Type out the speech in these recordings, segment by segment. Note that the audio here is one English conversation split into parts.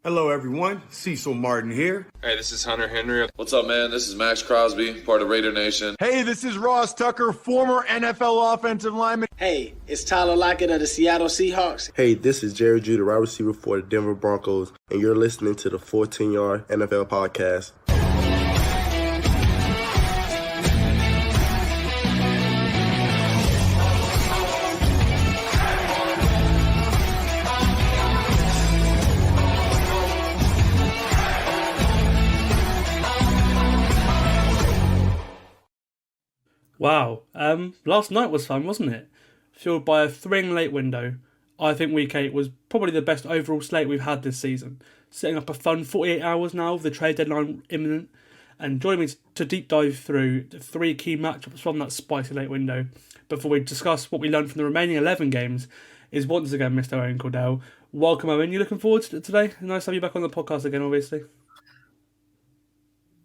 Hello, everyone. Cecil Martin here. Hey, this is Hunter Henry. What's up, man? This is Max Crosby, part of Raider Nation. Hey, this is Ross Tucker, former NFL offensive lineman. Hey, it's Tyler Lockett of the Seattle Seahawks. Hey, this is Jerry Judy, wide receiver for the Denver Broncos, and you're listening to the Full10Yards NFL podcast. Wow. Last night was fun, wasn't it? Fueled by a thrilling late window. I think Week 8 was probably the best overall slate we've had this season. Setting up a fun 48 hours now with the trade deadline imminent. And joining me to deep dive through the three key matchups from that spicy late window before we discuss what we learned from the remaining 11 games is once again Mr. Owen Cawdell. Welcome, Owen. You looking forward to today? Nice to have you back on the podcast again, obviously.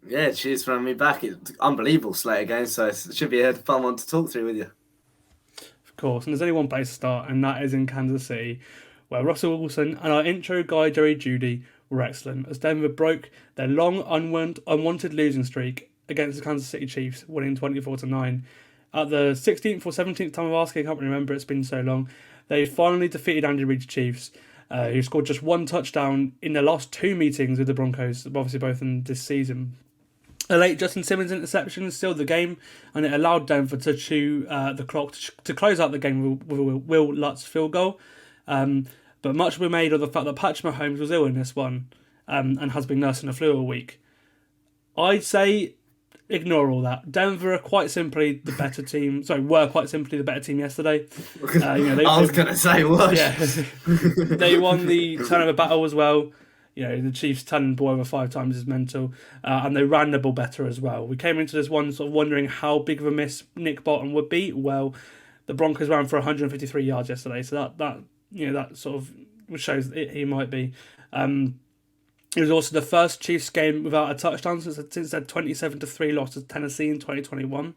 Yeah, cheers for having me back. It's unbelievable slate again, so it should be a fun one to talk through with you. Of course, and there's only one place to start, and that is in Kansas City, where Russell Wilson and our intro guy, Jerry Judy, were excellent, as Denver broke their long, unwanted losing streak against the Kansas City Chiefs, winning 24-9. At the 16th or 17th time of asking, I can't remember, it's been so long, they finally defeated Andy Reid's Chiefs, who scored just one touchdown in their last two meetings with the Broncos, obviously both in this season. A late Justin Simmons interception sealed the game, and it allowed Denver to chew the clock to close out the game with Will Lutz's field goal. But much will be made of the fact that Patrick Mahomes was ill in this one and has been nursing the flu all week. I'd say ignore all that. Denver are quite simply the better team. Sorry, were quite simply the better team yesterday. I was going to say what? Yeah, they won the turnover battle as well. You know, the Chiefs turning the ball over 5 times is mental, and they ran the ball better as well. We came into this one sort of wondering how big of a miss Nick Bolton would be. Well, the Broncos ran for 153 yards yesterday, so that sort of shows he might be. It was also the first Chiefs game without a touchdown since their 27-3 loss to Tennessee in 2021.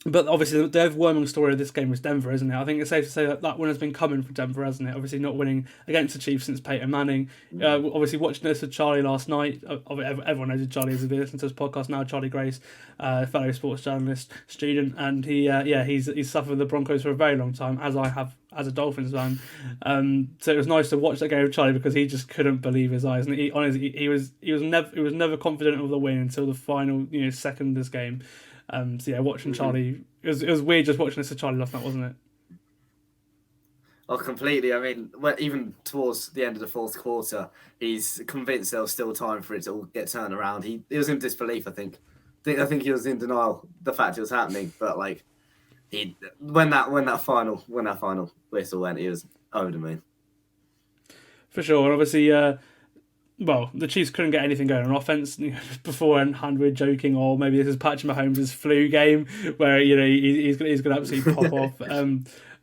But obviously, the overwhelming story of this game was Denver, isn't it? I think it's safe to say that win has been coming from Denver, hasn't it? Obviously, not winning against the Chiefs since Peyton Manning. Obviously, watching this with Charlie last night. Everyone knows who Charlie is if you listen to this podcast now. Charlie Grace, fellow sports journalist, student, and he's suffered with the Broncos for a very long time, as I have as a Dolphins fan. So it was nice to watch that game with Charlie because he just couldn't believe his eyes, and he was never confident of the win until the final second of this game. Watching Charlie, it was weird just watching this with Charlie last night, wasn't it? Oh, completely. I mean, even towards the end of the fourth quarter, he's convinced there was still time for it to all get turned around. He was in disbelief, I think. I think he was in denial the fact it was happening. But like, when that final whistle went, he was over the moon. For sure, and obviously. The Chiefs couldn't get anything going on offense. Beforehand, we were joking, or maybe this is Patrick Mahomes' flu game, where he's going to absolutely pop off.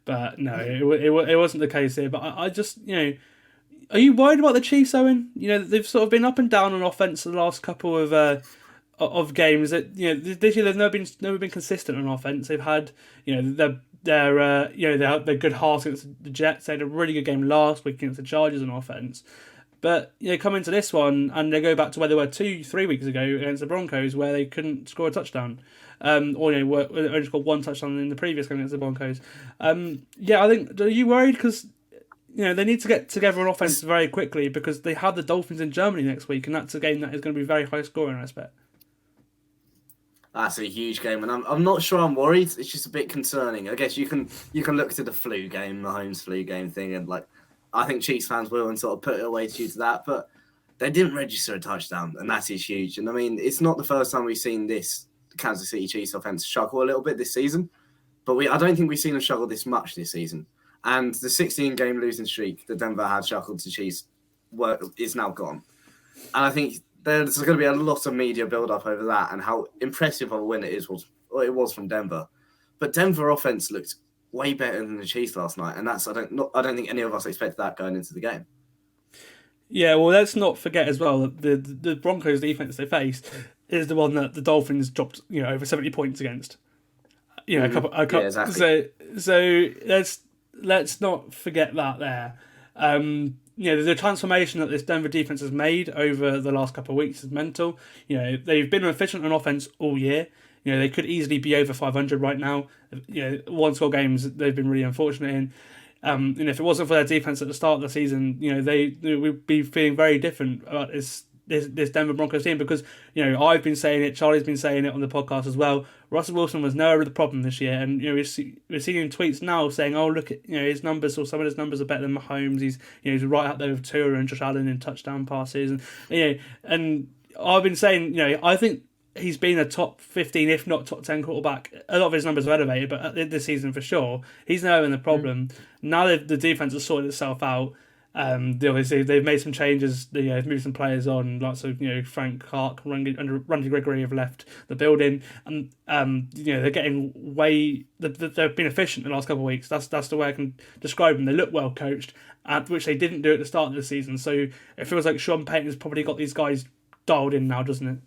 But no, it wasn't the case here. But I just are you worried about the Chiefs, Owen? They've sort of been up and down on offense the last couple of games. That this year they've never been consistent on offense. They've had their good hearts against the Jets. They had a really good game last week against the Chargers on offense. But come into this one and they go back to where they were 2-3 weeks ago against the Broncos, where they couldn't score a touchdown, only scored one touchdown in the previous game against the Broncos. I think, are you worried because they need to get together on offense very quickly because they have the Dolphins in Germany next week, and that's a game that is going to be very high scoring, I expect. That's a huge game, and I'm not sure I'm worried. It's just a bit concerning. I guess you can look to the flu game, Mahomes flu game thing, and I think Chiefs fans will and sort of put it away due to that, but they didn't register a touchdown, and that is huge. And I mean, it's not the first time we've seen this Kansas City Chiefs offense struggle a little bit this season, but I don't think we've seen them struggle this much this season. And the 16-game losing streak that Denver had shackled to Chiefs is now gone. And I think there's going to be a lot of media build-up over that and how impressive of a win it was from Denver. But Denver offense looked way better than the Chiefs last night, and I don't think any of us expected that going into the game. Yeah, well, let's not forget as well that the Broncos defense they faced is the one that the Dolphins dropped over 70 points against. A couple. Yeah, exactly. So let's not forget that there. the transformation that this Denver defense has made over the last couple of weeks is mental. They've been efficient on offense all year. They could easily be over 500 right now. One-score games they've been really unfortunate in. If it wasn't for their defense at the start of the season, they would be feeling very different about this Denver Broncos team, because I've been saying it, Charlie's been saying it on the podcast as well. Russell Wilson was never the problem this year, and we're seeing tweets now saying, "Oh, look at his numbers, or some of his numbers are better than Mahomes. He's right up there with Tua and Josh Allen in touchdown passes, and I've been saying, I think he's been a top 15, if not top 10 quarterback. A lot of his numbers are elevated, but this season for sure, he's never been the problem. Now that the defense has sorted itself out. Obviously, they've made some changes. They've moved some players on, lots of Frank Clark and Randy Gregory have left the building, and they're getting they've been efficient in the last couple of weeks. That's the way I can describe them. They look well coached, which they didn't do at the start of the season. So it feels like Sean Payton's probably got these guys dialed in now, doesn't it?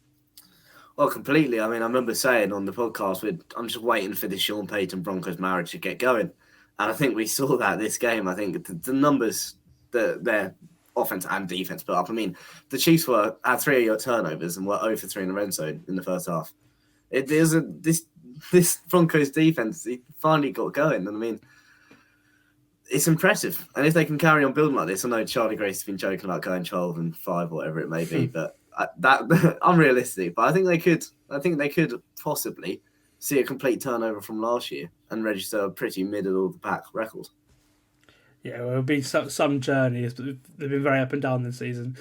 Well, completely. I mean, I remember saying on the podcast, I'm just waiting for this Sean Payton Broncos marriage to get going, and I think we saw that this game. I think the numbers. Their offense and defense put up. I mean, the Chiefs had 3 turnovers and were 0 for 3 in the red zone in the first half. This Broncos defense, he finally got going, and I mean, it's impressive. And if they can carry on building like this, I know Charlie Grace has been joking about going 12-5 or whatever it may be, but that unrealistic. But I think they could possibly see a complete turnover from last year and register a pretty middle of the pack record. Yeah, well, it'll be some journey. They've been very up and down this season,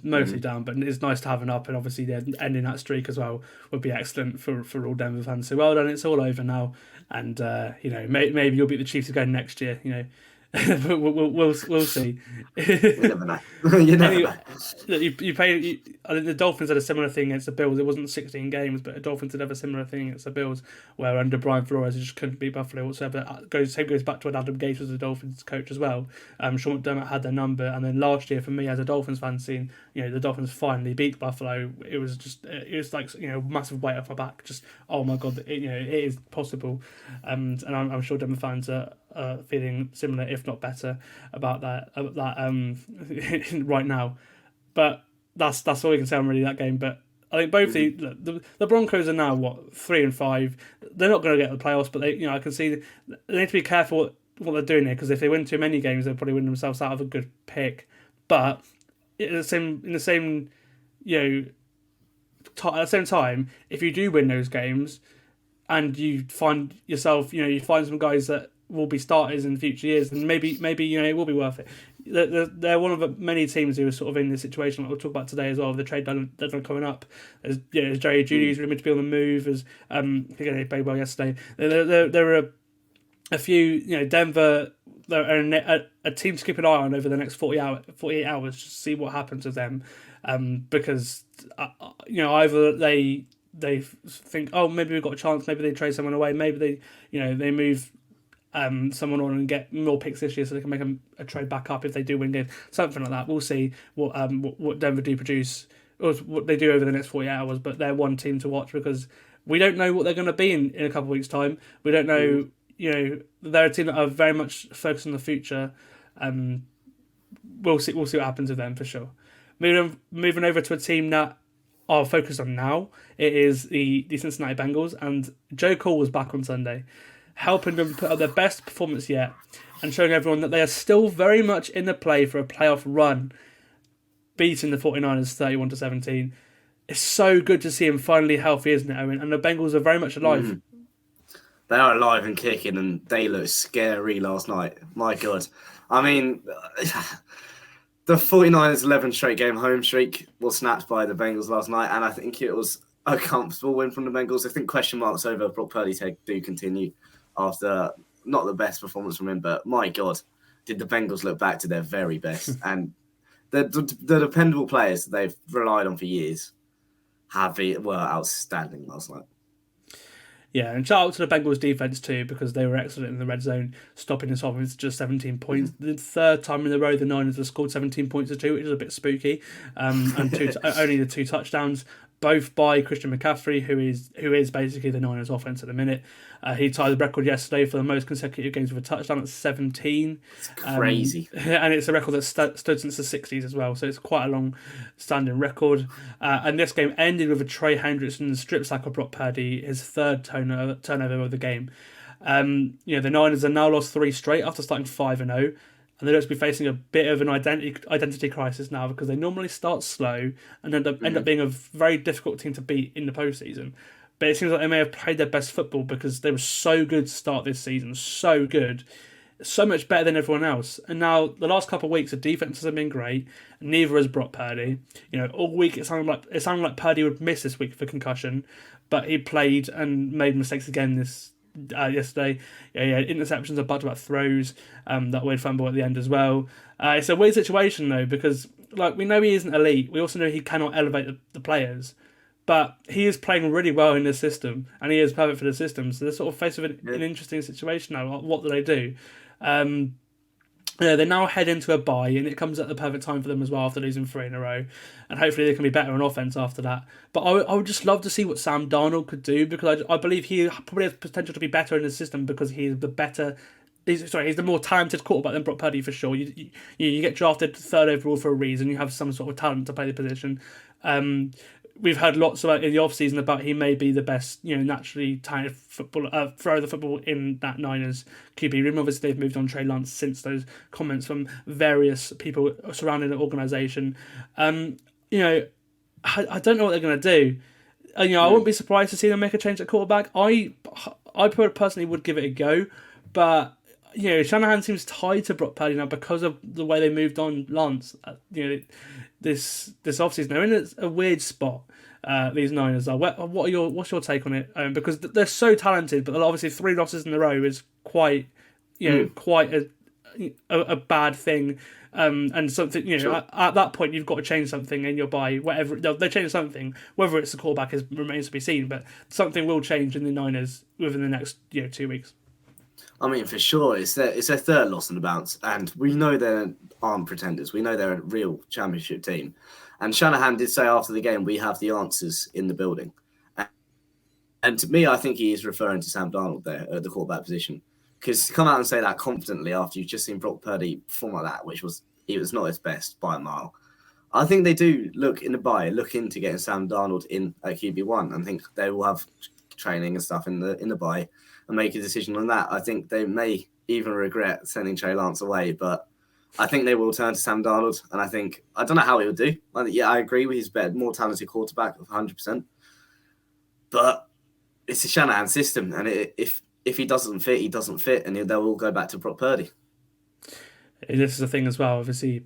mostly down, but it's nice to have an up, and obviously ending that streak as well would be excellent for all Denver fans. So well done, it's all over now, and maybe you'll beat the Chiefs again next year. we'll see. You never know. You never know. I think the Dolphins had a similar thing against the Bills. It wasn't 16 games, but the Dolphins did have a similar thing against the Bills, where under Brian Flores, they just couldn't beat Buffalo whatsoever. Same goes back to when Adam Gase was the Dolphins coach as well. Sean McDermott had their number, and then last year for me as a Dolphins fan, seeing the Dolphins finally beat Buffalo, it was like massive weight off my back. Just oh my god, it is possible, and I'm sure Denver fans are feeling similar, if not better, about that right now. But that's all we can say on really that game. But I think both the Broncos are now 3-5. They're not going to get the playoffs, but I can see they need to be careful what they're doing here, because if they win too many games, they'll probably win themselves out of a good pick. But at the same time, if you do win those games and you find yourself, you find some guys that will be starters in future years, and maybe it will be worth it. They're one of the many teams who are sort of in this situation, like we'll talk about today as well, with the trade deadline coming up. As Jerry Jeudy's rumored to be on the move, as again he played well yesterday. There are a few, Denver, they're a team to keep an eye on over the next 48 hours, just to see what happens with them, because either they think, oh, maybe we've got a chance, maybe they trade someone away, maybe they move someone on and get more picks this year so they can make a trade back up if they do win games, something like that. We'll see what Denver do produce, or what they do over the next 48 hours, but they're one team to watch, because we don't know what they're going to be in a couple of weeks' time. We don't know, they're a team that are very much focused on the future. We'll see what happens with them for sure. Moving over to a team that are focused on now, it is the Cincinnati Bengals, and Joe Cole was back on Sunday, helping them put up their best performance yet, and showing everyone that they are still very much in the play for a playoff run, beating the 49ers 31-17. It's so good to see him finally healthy, isn't it, Owen? And the Bengals are very much alive. They are alive and kicking, and they looked scary last night. My God. I mean, the 49ers' 11 straight game home streak was snapped by the Bengals last night, and I think it was a comfortable win from the Bengals. I think question marks over Brock Purdy's head do continue after not the best performance from him, but my God, did the Bengals look back to their very best. And the dependable players that they've relied on for years were outstanding last night. Yeah, and shout out to the Bengals defense too, because they were excellent in the red zone, stopping this offense to just 17 points. The third time in a row the Niners have scored 17 points to 2, which is a bit spooky, and only the 2 touchdowns. both by Christian McCaffrey, who is basically the Niners offense at the minute. He tied the record yesterday for the most consecutive games with a touchdown at 17. It's crazy. And it's a record that stood since the 60s as well, so it's quite a long-standing record. And this game ended with a Trey Hendrickson strip sack of Brock Purdy, his third turnover of the game. The Niners have now lost 3 straight after starting 5-0. And they're going to be facing a bit of an identity crisis now because they normally start slow and end up being a very difficult team to beat in the postseason. But it seems like they may have played their best football because they were so good to start this season, so good, so much better than everyone else. And now the last couple of weeks, the defenses have been great. Neither has Brock Purdy. All week it sounded like Purdy would miss this week for concussion, but he played and made mistakes again yesterday. He had interceptions, a bunch of throws, that weird fumble at the end as well. It's a weird situation though because we know he isn't elite. We also know he cannot elevate the players, but he is playing really well in the system and he is perfect for the system. So they're sort of faced with an interesting situation now. What do they do? They now head into a bye, and it comes at the perfect time for them as well after losing 3 in a row. And hopefully they can be better on offense after that. But I would just love to see what Sam Darnold could do because I believe he probably has potential to be better in the system because he's the more talented quarterback than Brock Purdy for sure. You get drafted 3rd overall for a reason. You have some sort of talent to play the position. We've heard lots about in the offseason about he may be the best, naturally talented throw the football in that Niners QB room. Obviously, they've moved on Trey Lance since those comments from various people surrounding the organisation. I don't know what they're going to do. I wouldn't be surprised to see them make a change at quarterback. I personally would give it a go, but Shanahan seems tied to Brock Purdy now because of the way they moved on Lance. This offseason, they're in a weird spot. These Niners are. What's your take on it? Because they're so talented, but obviously 3 losses in a row is quite a bad thing. And something sure. At that point you've got to change something in your bye. Whatever they change something, whether it's the quarterback remains to be seen. But something will change in the Niners within the next 2 weeks. I mean, for sure, it's their 3rd loss on the bounce, and we know they aren't pretenders. We know they're a real championship team. And Shanahan did say after the game, we have the answers in the building. And to me, I think he is referring to Sam Darnold there at the quarterback position. Because to come out and say that confidently after you've just seen Brock Purdy perform like that, he was not his best by a mile. I think they do look into getting Sam Darnold in at QB1 and think they will have training and stuff in the bye and make a decision on that. I think they may even regret sending Trey Lance away, but I think they will turn to Sam Darnold. And I don't know how he will do. I agree with his better, more talented quarterback of 100%. But it's a Shanahan system, and if he doesn't fit, he doesn't fit, and they'll all go back to Brock Purdy. This is the thing as well. Obviously,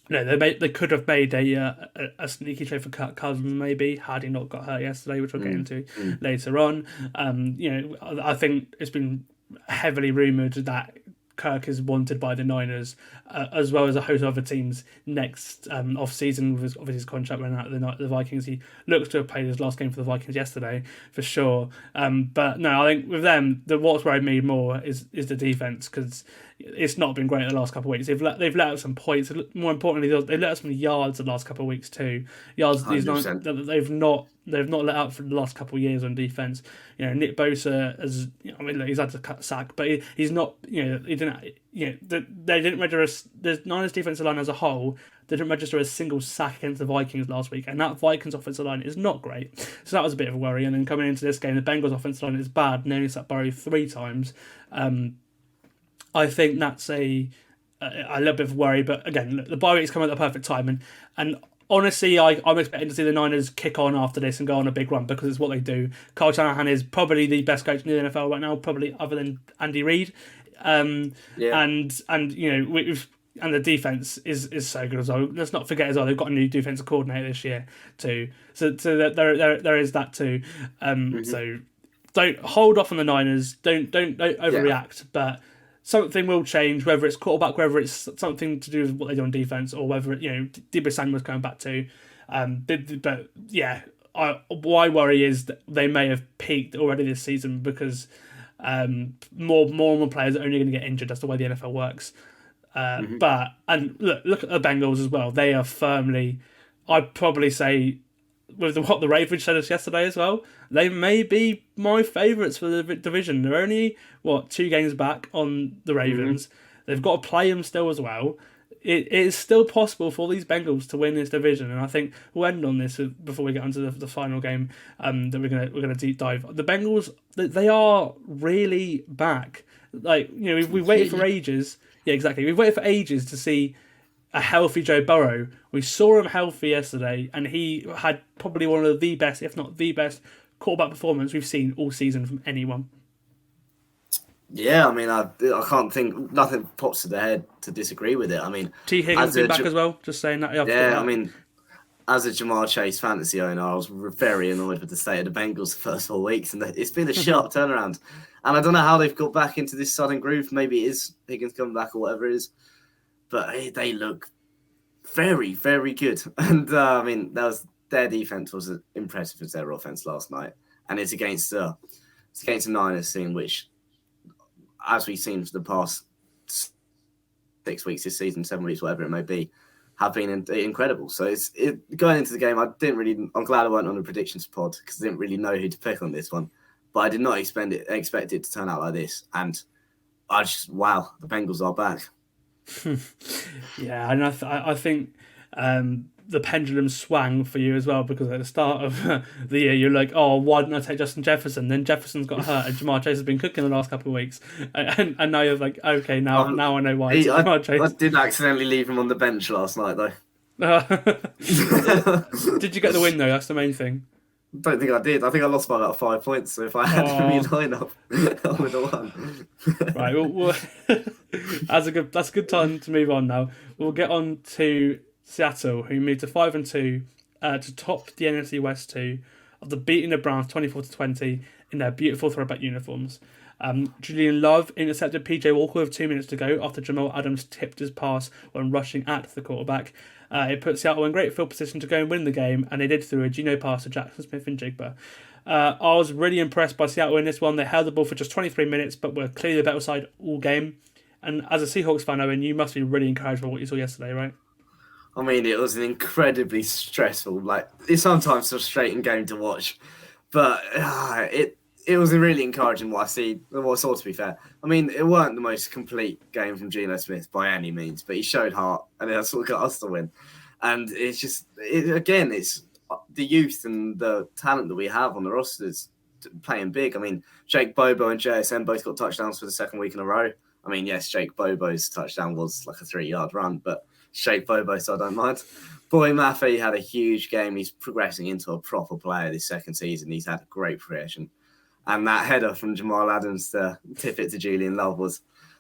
they could have made a sneaky trade for Kirk Cousins maybe had he not got hurt yesterday, which we'll get into later on. I think it's been heavily rumoured that Kirk is wanted by the Niners, as well as a host of other teams next off-season with his contract running out of the Vikings. He looks to have played his last game for the Vikings yesterday, for sure. But no, I think with them, what's worried me more is the defence, because it's not been great the last couple of weeks. They've let out some points. More importantly, they've let out some yards the last couple of weeks too. Yards they've not let out for the last couple of years on defense. Nick Bosa he's had to sack, but he's not. They didn't register. The Niners defensive line as a whole didn't register a single sack against the Vikings last week, and that Vikings offensive line is not great. So that was a bit of a worry. And then coming into this game, the Bengals offensive line is bad. They only sacked Burrow 3 times. I think that's a little bit of a worry, but again, look, the bye week's come at the perfect time, and honestly, I'm expecting to see the Niners kick on after this and go on a big run because it's what they do. Kyle Shanahan is probably the best coach in the NFL right now, probably other than Andy Reid, and the defense is so good as well. Let's not forget as well they've got a new defensive coordinator this year too, so there is that too. So don't hold off on the Niners. Don't overreact, but something will change, whether it's quarterback, whether it's something to do with what they do on defense, or whether Deebo Samuel's going back to. But yeah, my worry is that they may have peaked already this season because more and more players are only going to get injured. That's the way the NFL works. But look at the Bengals as well. They are firmly, I'd probably say, with what the Ravens showed us yesterday as well, they may be my favourites for the division. They're only, 2 games back on the Ravens. They've got to play them still as well. It is still possible for these Bengals to win this division, and I think we'll end on this before we get onto the final game that we're gonna deep dive. The Bengals, they are really back. Like, we waited for ages. Yeah, exactly. We've waited for ages to see a healthy Joe Burrow. We saw him healthy yesterday, and he had probably one of the best, if not the best, quarterback performance we've seen all season from anyone. Yeah, I mean, I can't think, nothing pops to the head to disagree with it. I mean, T. Higgins been back as well, just saying that. Yeah, I mean, as a Jamar Chase fantasy owner, I was very annoyed with the state of the Bengals the first 4 weeks, and it's been a sharp turnaround. And I don't know how they've got back into this sudden groove. Maybe it is Higgins coming back or whatever it is. But they look very, very good. And, I mean, their defense was as impressive as their offense last night. And it's against a Niners team which, as we've seen for the past 6 weeks this season, 7 weeks, whatever it may be, have been incredible. So going into the game, I'm glad I went on a predictions pod because I didn't really know who to pick on this one. But I did not expect it to turn out like this. And wow, the Bengals are back. Yeah, and I think the pendulum swang for you as well, because at the start of the year you're like, oh, why didn't I take Justin Jefferson? Then Jefferson's got hurt and Jamar Chase has been cooking the last couple of weeks, and now you're like, okay, now I know why. I did accidentally leave him on the bench last night though. Did you get the win though? That's the main thing. Don't think I did. I think I lost by about 5 points. So if I had to re-line-up, I would have won. Right. Well, that's a good time to move on now. We'll get on to Seattle, who moved to 5-2 to top the NFC West 2 after beating the Browns 24-20 in their beautiful throwback uniforms. Julian Love intercepted PJ Walker with 2 minutes to go after Jamal Adams tipped his pass when rushing at the quarterback. It put Seattle in great field position to go and win the game, and they did through a Geno pass to Jackson Smith and Jigba. I was really impressed by Seattle in this one. They held the ball for just 23 minutes, but were clearly the better side all game. And as a Seahawks fan, Owen, you must be really encouraged by what you saw yesterday, right? I mean, it was an incredibly stressful, it's sometimes a frustrating game to watch, but it was a really encouraging what I saw, to be fair. I mean, it weren't the most complete game from Geno Smith by any means, but he showed heart, and that's what got us to win. And it's just, it's the youth and the talent that we have on the rosters playing big. I mean, Jake Bobo and JSN both got touchdowns for the second week in a row. I mean, yes, Jake Bobo's touchdown was like a 3-yard run, but Jake Bobo, so I don't mind. Boy Maffei had a huge game. He's progressing into a proper player this second season. He's had a great progression. And that header from Jamal Adams to tip it to Julian Love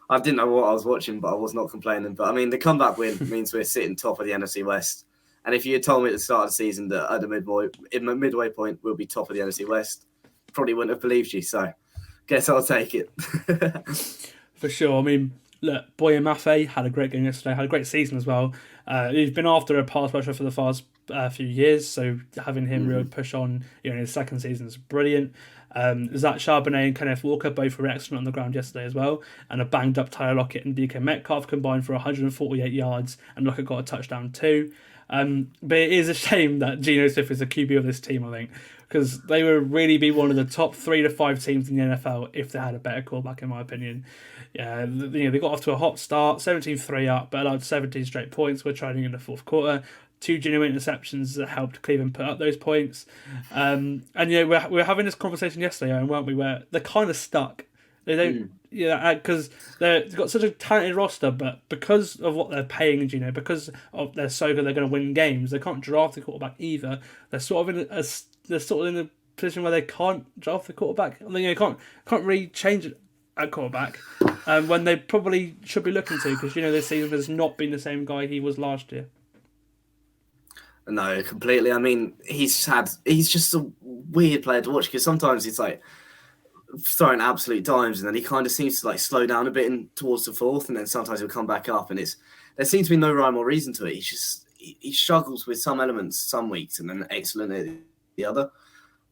I didn't know what I was watching, but I was not complaining. But I mean, the comeback win means we're sitting top of the NFC West. And if you had told me at the start of the season that at the midway point we'll be top of the NFC West, probably wouldn't have believed you. So guess I'll take it. For sure. I mean, look, Boye Mafe had a great game yesterday, had a great season as well. He's been after a pass rusher for the past few years, so having him really push on in his second season is brilliant. Zach Charbonnet and Kenneth Walker both were excellent on the ground yesterday as well, and a banged up Tyler Lockett and DK Metcalf combined for 148 yards, and Lockett got a touchdown too. But it is a shame that Geno Smith is the QB of this team, I think, because they would really be one of the top 3 to 5 teams in the NFL if they had a better quarterback, in my opinion. Yeah, they got off to a hot start, 17-3 up, but allowed 17 straight points. We're trading in the fourth quarter. 2 genuine interceptions that helped Cleveland put up those points. And we're having this conversation yesterday, weren't we, where they're kind of stuck. They don't, because they've got such a talented roster, but because of what they're paying Geno, because of they're so good, they're going to win games. They can't draft a quarterback either. They're sort of in a position where they can't draft the quarterback. I mean, can't really change it at quarterback when they probably should be looking to, because this season has not been the same guy he was last year. No, completely. I mean, he's just a weird player to watch, because sometimes it's like throwing absolute dimes, and then he kind of seems to slow down a bit towards the fourth, and then sometimes he'll come back up, and there seems to be no rhyme or reason to it. He struggles with some elements some weeks, and then excellent at the other.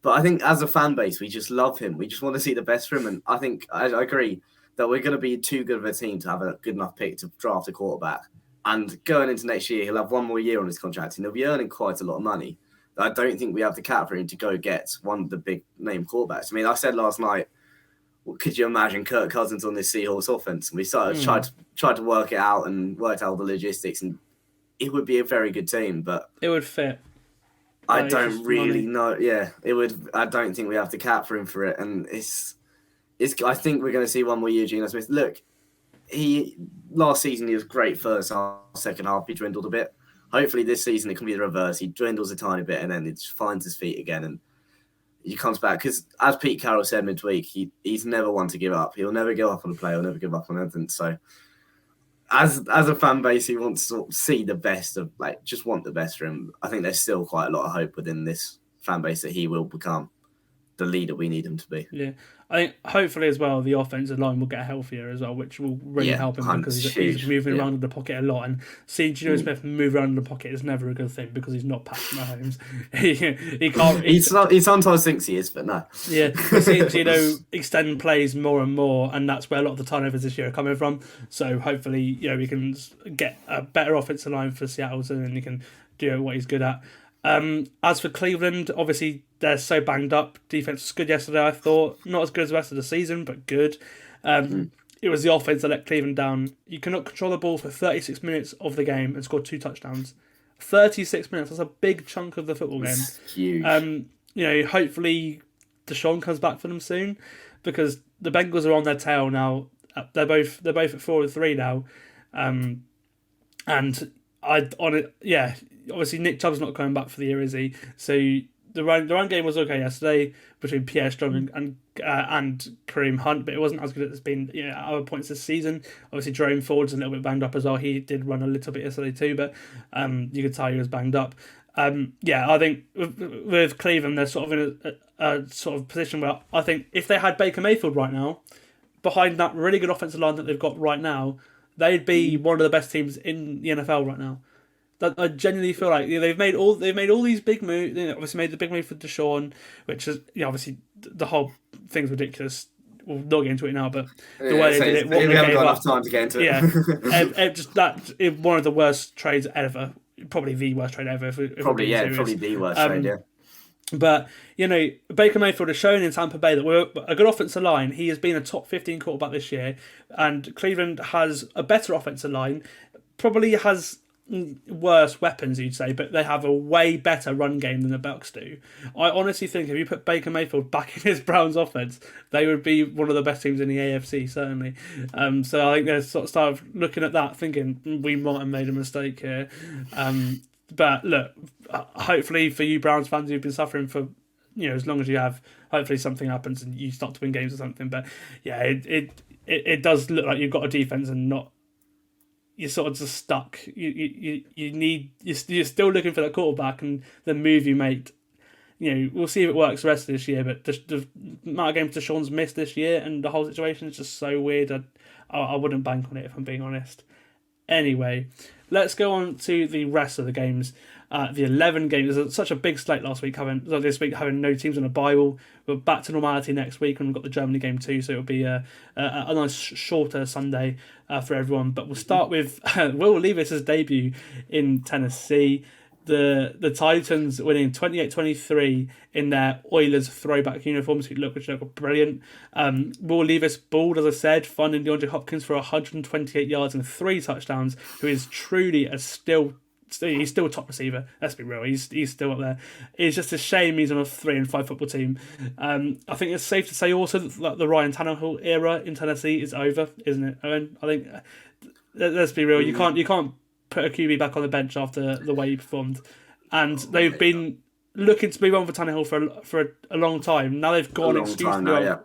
But I think as a fan base, we just love him. We just want to see the best for him, and I think I agree that we're going to be too good of a team to have a good enough pick to draft a quarterback. And going into next year, he'll have one more year on his contract, and he'll be earning quite a lot of money. I don't think we have the cap room to go get one of the big name quarterbacks. I mean, I said last night, could you imagine Kirk Cousins on this Seahawks offense? And we tried to work it out and worked out the logistics, and it would be a very good team, but it would fit. I don't really know. Yeah, it would. I don't think we have the cap room for it, and it's. I think we're going to see one more year, Geno Smith. Look, last season he was great first half, second half he dwindled a bit. Hopefully this season it can be the reverse. He dwindles a tiny bit and then it finds his feet again and he comes back. Because as Pete Carroll said midweek, he's never one to give up. He'll never give up on a play. He'll never give up on anything. So as a fan base, he wants to see the best of, just want the best for him. I think there's still quite a lot of hope within this fan base that he will become the leader we need him to be. Yeah. I think hopefully as well the offensive line will get healthier as well, which will really help him because he's moving around in the pocket a lot, and seeing Geno Smith move around in the pocket is never a good thing because he's not Patrick Mahomes. he can't. He sometimes thinks he is, but no. Yeah, we're seeing Geno extend plays more and more, and that's where a lot of the turnovers this year are coming from. So hopefully, we can get a better offensive line for Seattle, and then he can do what he's good at. As for Cleveland, obviously they're so banged up. Defense was good yesterday, I thought. Not as good as the rest of the season, but good. It was the offense that let Cleveland down. You cannot control the ball for 36 minutes of the game and score 2 touchdowns. 36 minutes, that's a big chunk of the football game. It's huge. Hopefully Deshaun comes back for them soon because the Bengals are on their tail now. They're both at 4-3 now. Obviously Nick Chubb's not coming back for the year, is he? So the run game was okay yesterday between Pierre Strong and Kareem Hunt, but it wasn't as good as it's been at other points this season. Obviously Jerome Ford's a little bit banged up as well. He did run a little bit yesterday too, but you could tell he was banged up. I think with Cleveland they're sort of in a sort of position where I think if they had Baker Mayfield right now, behind that really good offensive line that they've got right now, they'd be one of the best teams in the NFL right now. That I genuinely feel like they've made all these big moves. Obviously made the big move for Deshaun, which is obviously the whole thing's ridiculous. We'll not get into it now, but the way they did it, we haven't got enough time to get into it. Yeah, just that one of the worst trades ever. Probably the worst trade ever. Probably the worst trade. Yeah. But Baker Mayfield has shown in Tampa Bay that we're a good offensive line. He has been a top 15 quarterback this year, and Cleveland has a better offensive line. Probably has worse weapons, you'd say, but they have a way better run game than the Bucs do. I honestly think if you put Baker Mayfield back in his Browns offense, they would be one of the best teams in the AFC, certainly. So I think they're sort of start looking at that, thinking we might have made a mistake here. But look, hopefully for you Browns fans who've been suffering for as long as you have, hopefully something happens and you start to win games or something. But yeah, it does look like you've got a defense and not. You're sort of just stuck. You're still looking for that quarterback, and the move you make. We'll see if it works the rest of this year. But the amount of games Deshaun's missed this year, and the whole situation is just so weird. I wouldn't bank on it if I'm being honest. Anyway, let's go on to the rest of the games. The 11 games. There's such a big slate this week having no teams on a bye. We're back to normality next week, and we've got the Germany game too, so it'll be a nice shorter Sunday for everyone. But we'll start with Will Levis's debut in Tennessee. The Titans winning 28-23 in their Oilers throwback uniforms, which look brilliant. Will Levis balled, as I said, finding DeAndre Hopkins for 128 yards and 3 touchdowns, who is truly he's still a top receiver. Let's be real. He's still up there. It's just a shame he's on a 3-5 football team. I think it's safe to say also that the Ryan Tannehill era in Tennessee is over, isn't it, Owen? I think let's be real. You can't put a QB back on the bench after the way he performed, and they've been looking to move on for Tannehill for a long time. Now they've got an excuse to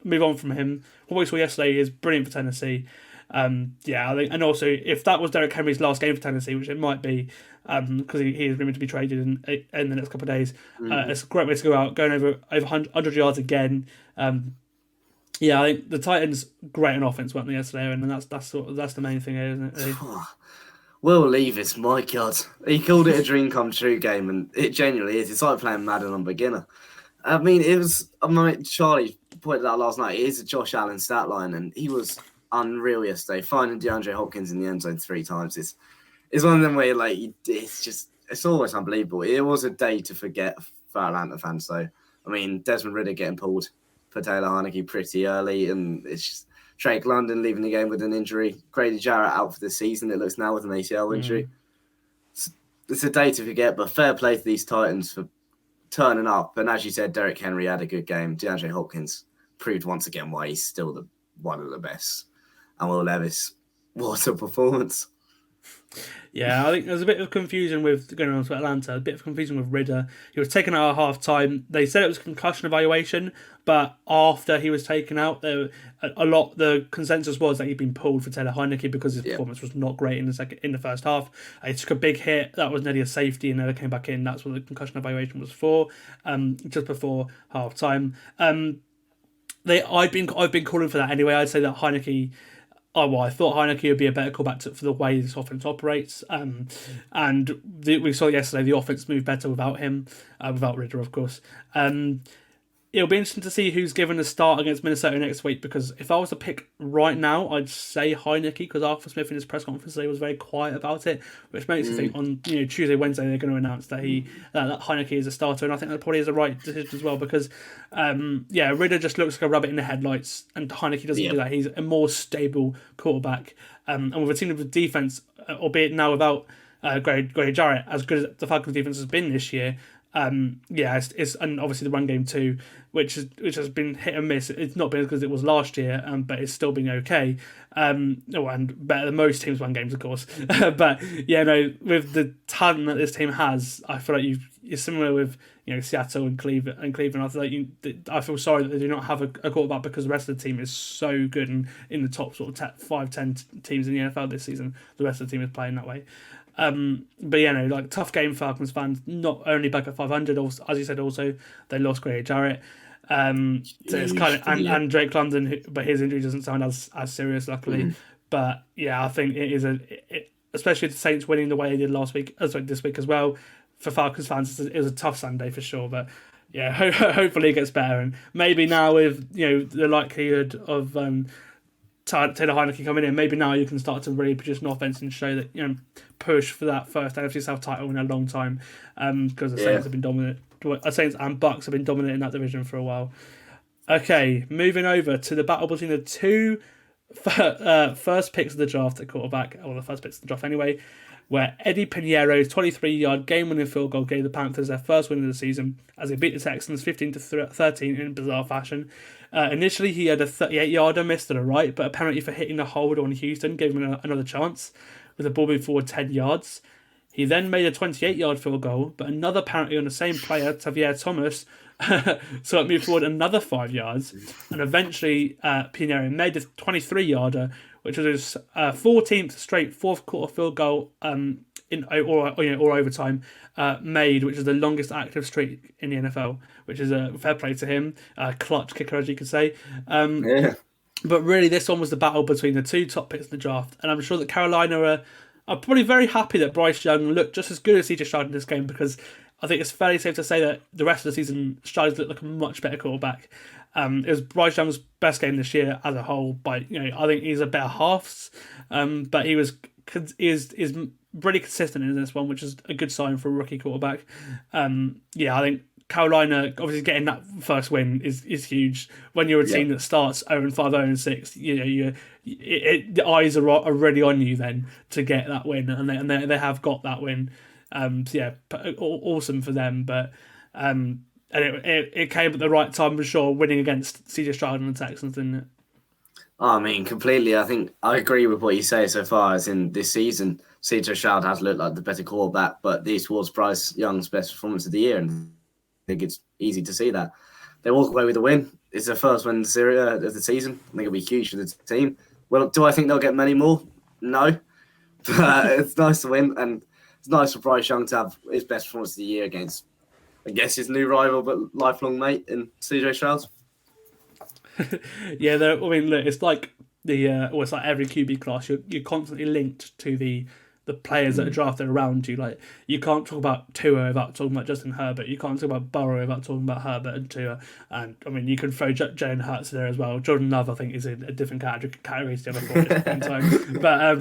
move on from him. What we saw yesterday is brilliant for Tennessee. I think, and also if that was Derrick Henry's last game for Tennessee, which it might be, because he is rumored to be traded in the next couple of days, it's a great way to go out, going over 100 yards again. I think the Titans great on offense, weren't they, yesterday, and that's the main thing here, isn't it? Will Levis, my God, he called it a dream come true game, and it genuinely is. It's like playing Madden on beginner. Charlie pointed out last night, it is a Josh Allen stat line, and he was unreal yesterday. Finding DeAndre Hopkins in the end zone 3 times is one of them where it's just it's always unbelievable. It was a day to forget for Atlanta fans, though. I mean, Desmond Ridder getting pulled for Taylor Heineke pretty early, and it's just Drake London leaving the game with an injury. Grady Jarrett out for the season, it looks now, with an ACL injury. It's a day to forget, but fair play to these Titans for turning up. And as you said, Derrick Henry had a good game. DeAndre Hopkins proved once again why he's still one of the best. And Will Levis, what a performance. Yeah, I think there's a bit of confusion with going on to Atlanta, a bit of confusion with Ridder. He was taken out at half time. They said it was a concussion evaluation, but after he was taken out, the consensus was that he'd been pulled for Taylor Heineke because his performance was not great in the first half. He took a big hit. That was nearly a safety and never came back in. That's what the concussion evaluation was for, just before half time. I've been calling for that anyway. I'd say that Heineke. I thought Heineke would be a better callback for the way this offense operates. We saw yesterday the offense moved better without him, without Ridder, of course. It'll be interesting to see who's given the start against Minnesota next week, because if I was to pick right now, I'd say Heineke, because Arthur Smith in his press conference today was very quiet about it, which makes me think on Tuesday, Wednesday they're going to announce that that Heineke is a starter, and I think that probably is the right decision as well, because Ridder just looks like a rabbit in the headlights, and Heineke doesn't do that. He's a more stable quarterback, and with a team with defense, albeit now without Grady Jarrett, as good as the Falcons defense has been this year. It's and obviously the run game too, which has been hit and miss. It's not been as good as it was last year, but it's still been okay. And better than most teams' run games, of course. But with the talent that this team has, I feel like you're similar with Seattle and Cleveland. I feel like I feel sorry that they do not have a quarterback, because the rest of the team is so good and in the top sort of 5-10 teams in the NFL this season. The rest of the team is playing that way. But tough game for Falcons fans. Not only back at 500, also, as you said, also they lost Grady Jarrett. So it's kind of and Drake London, but his injury doesn't sound as serious, luckily. But yeah, I think it is especially the Saints winning the way they did this week as well. For Falcons fans, it was a tough Sunday for sure. But yeah, hopefully it gets better, and maybe now with the likelihood of Taylor Heineke coming in, maybe now you can start to really produce an offense and show that push for that first NFC South title in a long time, because the Saints have been dominant. Saints and Bucks have been dominant in that division for a while. Okay, moving over to the battle between the two first picks of the draft at quarterback, or the first picks of the draft anyway, where Eddie Piñeiro's 23-yard game-winning field goal gave the Panthers their first win of the season as they beat the Texans 15-13 in bizarre fashion. Initially, he had a 38-yarder missed to the right, but apparently for hitting the hold on Houston gave him another chance, with the ball moving forward 10 yards. He then made a 28-yard field goal, but another penalty on the same player, Tavier Thomas, so it moved forward another 5 yards, and eventually Piñeiro made a 23-yarder, which was his 14th straight fourth quarter field goal or overtime made, which is the longest active streak in the NFL, which is a fair play to him, clutch kicker, as you could say. But really, this one was the battle between the two top picks in the draft, and I'm sure that Carolina are probably very happy that Bryce Young looked just as good as CJ Stroud in this game, because I think it's fairly safe to say that the rest of the season, Stroud looked like a much better quarterback. It was Bryce Young's best game this year as a whole. I think he's a better halves, but he is really consistent in this one, which is a good sign for a rookie quarterback. I think Carolina obviously getting that first win is huge. When you're a team that starts 0-5, 0-6, the eyes are already on you then to get that win, and they have got that win. Awesome for them, but and it came at the right time for sure, winning against CJ Stroud and the Texans, didn't it? I mean, completely. I think I agree with what you say so far. As in this season, CJ Stroud has looked like the better quarterback, but this was Bryce Young's best performance of the year, and I think it's easy to see that. They walk away with a win. It's their first win of the season. I think it'll be huge for the team. Well, do I think they'll get many more? No. But it's nice to win, and it's nice for Bryce Young to have his best performance of the year against, I guess, his new rival but lifelong mate in CJ Stroud. Look, it's like it's like every QB class. You're constantly linked to the players that are drafted around you. Like, you can't talk about Tua without talking about Justin Herbert. You can't talk about Burrow without talking about Herbert and Tua. And I mean, you can throw Jalen Hurts there as well. Jordan Love, I think, is in a different category to the other four at the same time. But I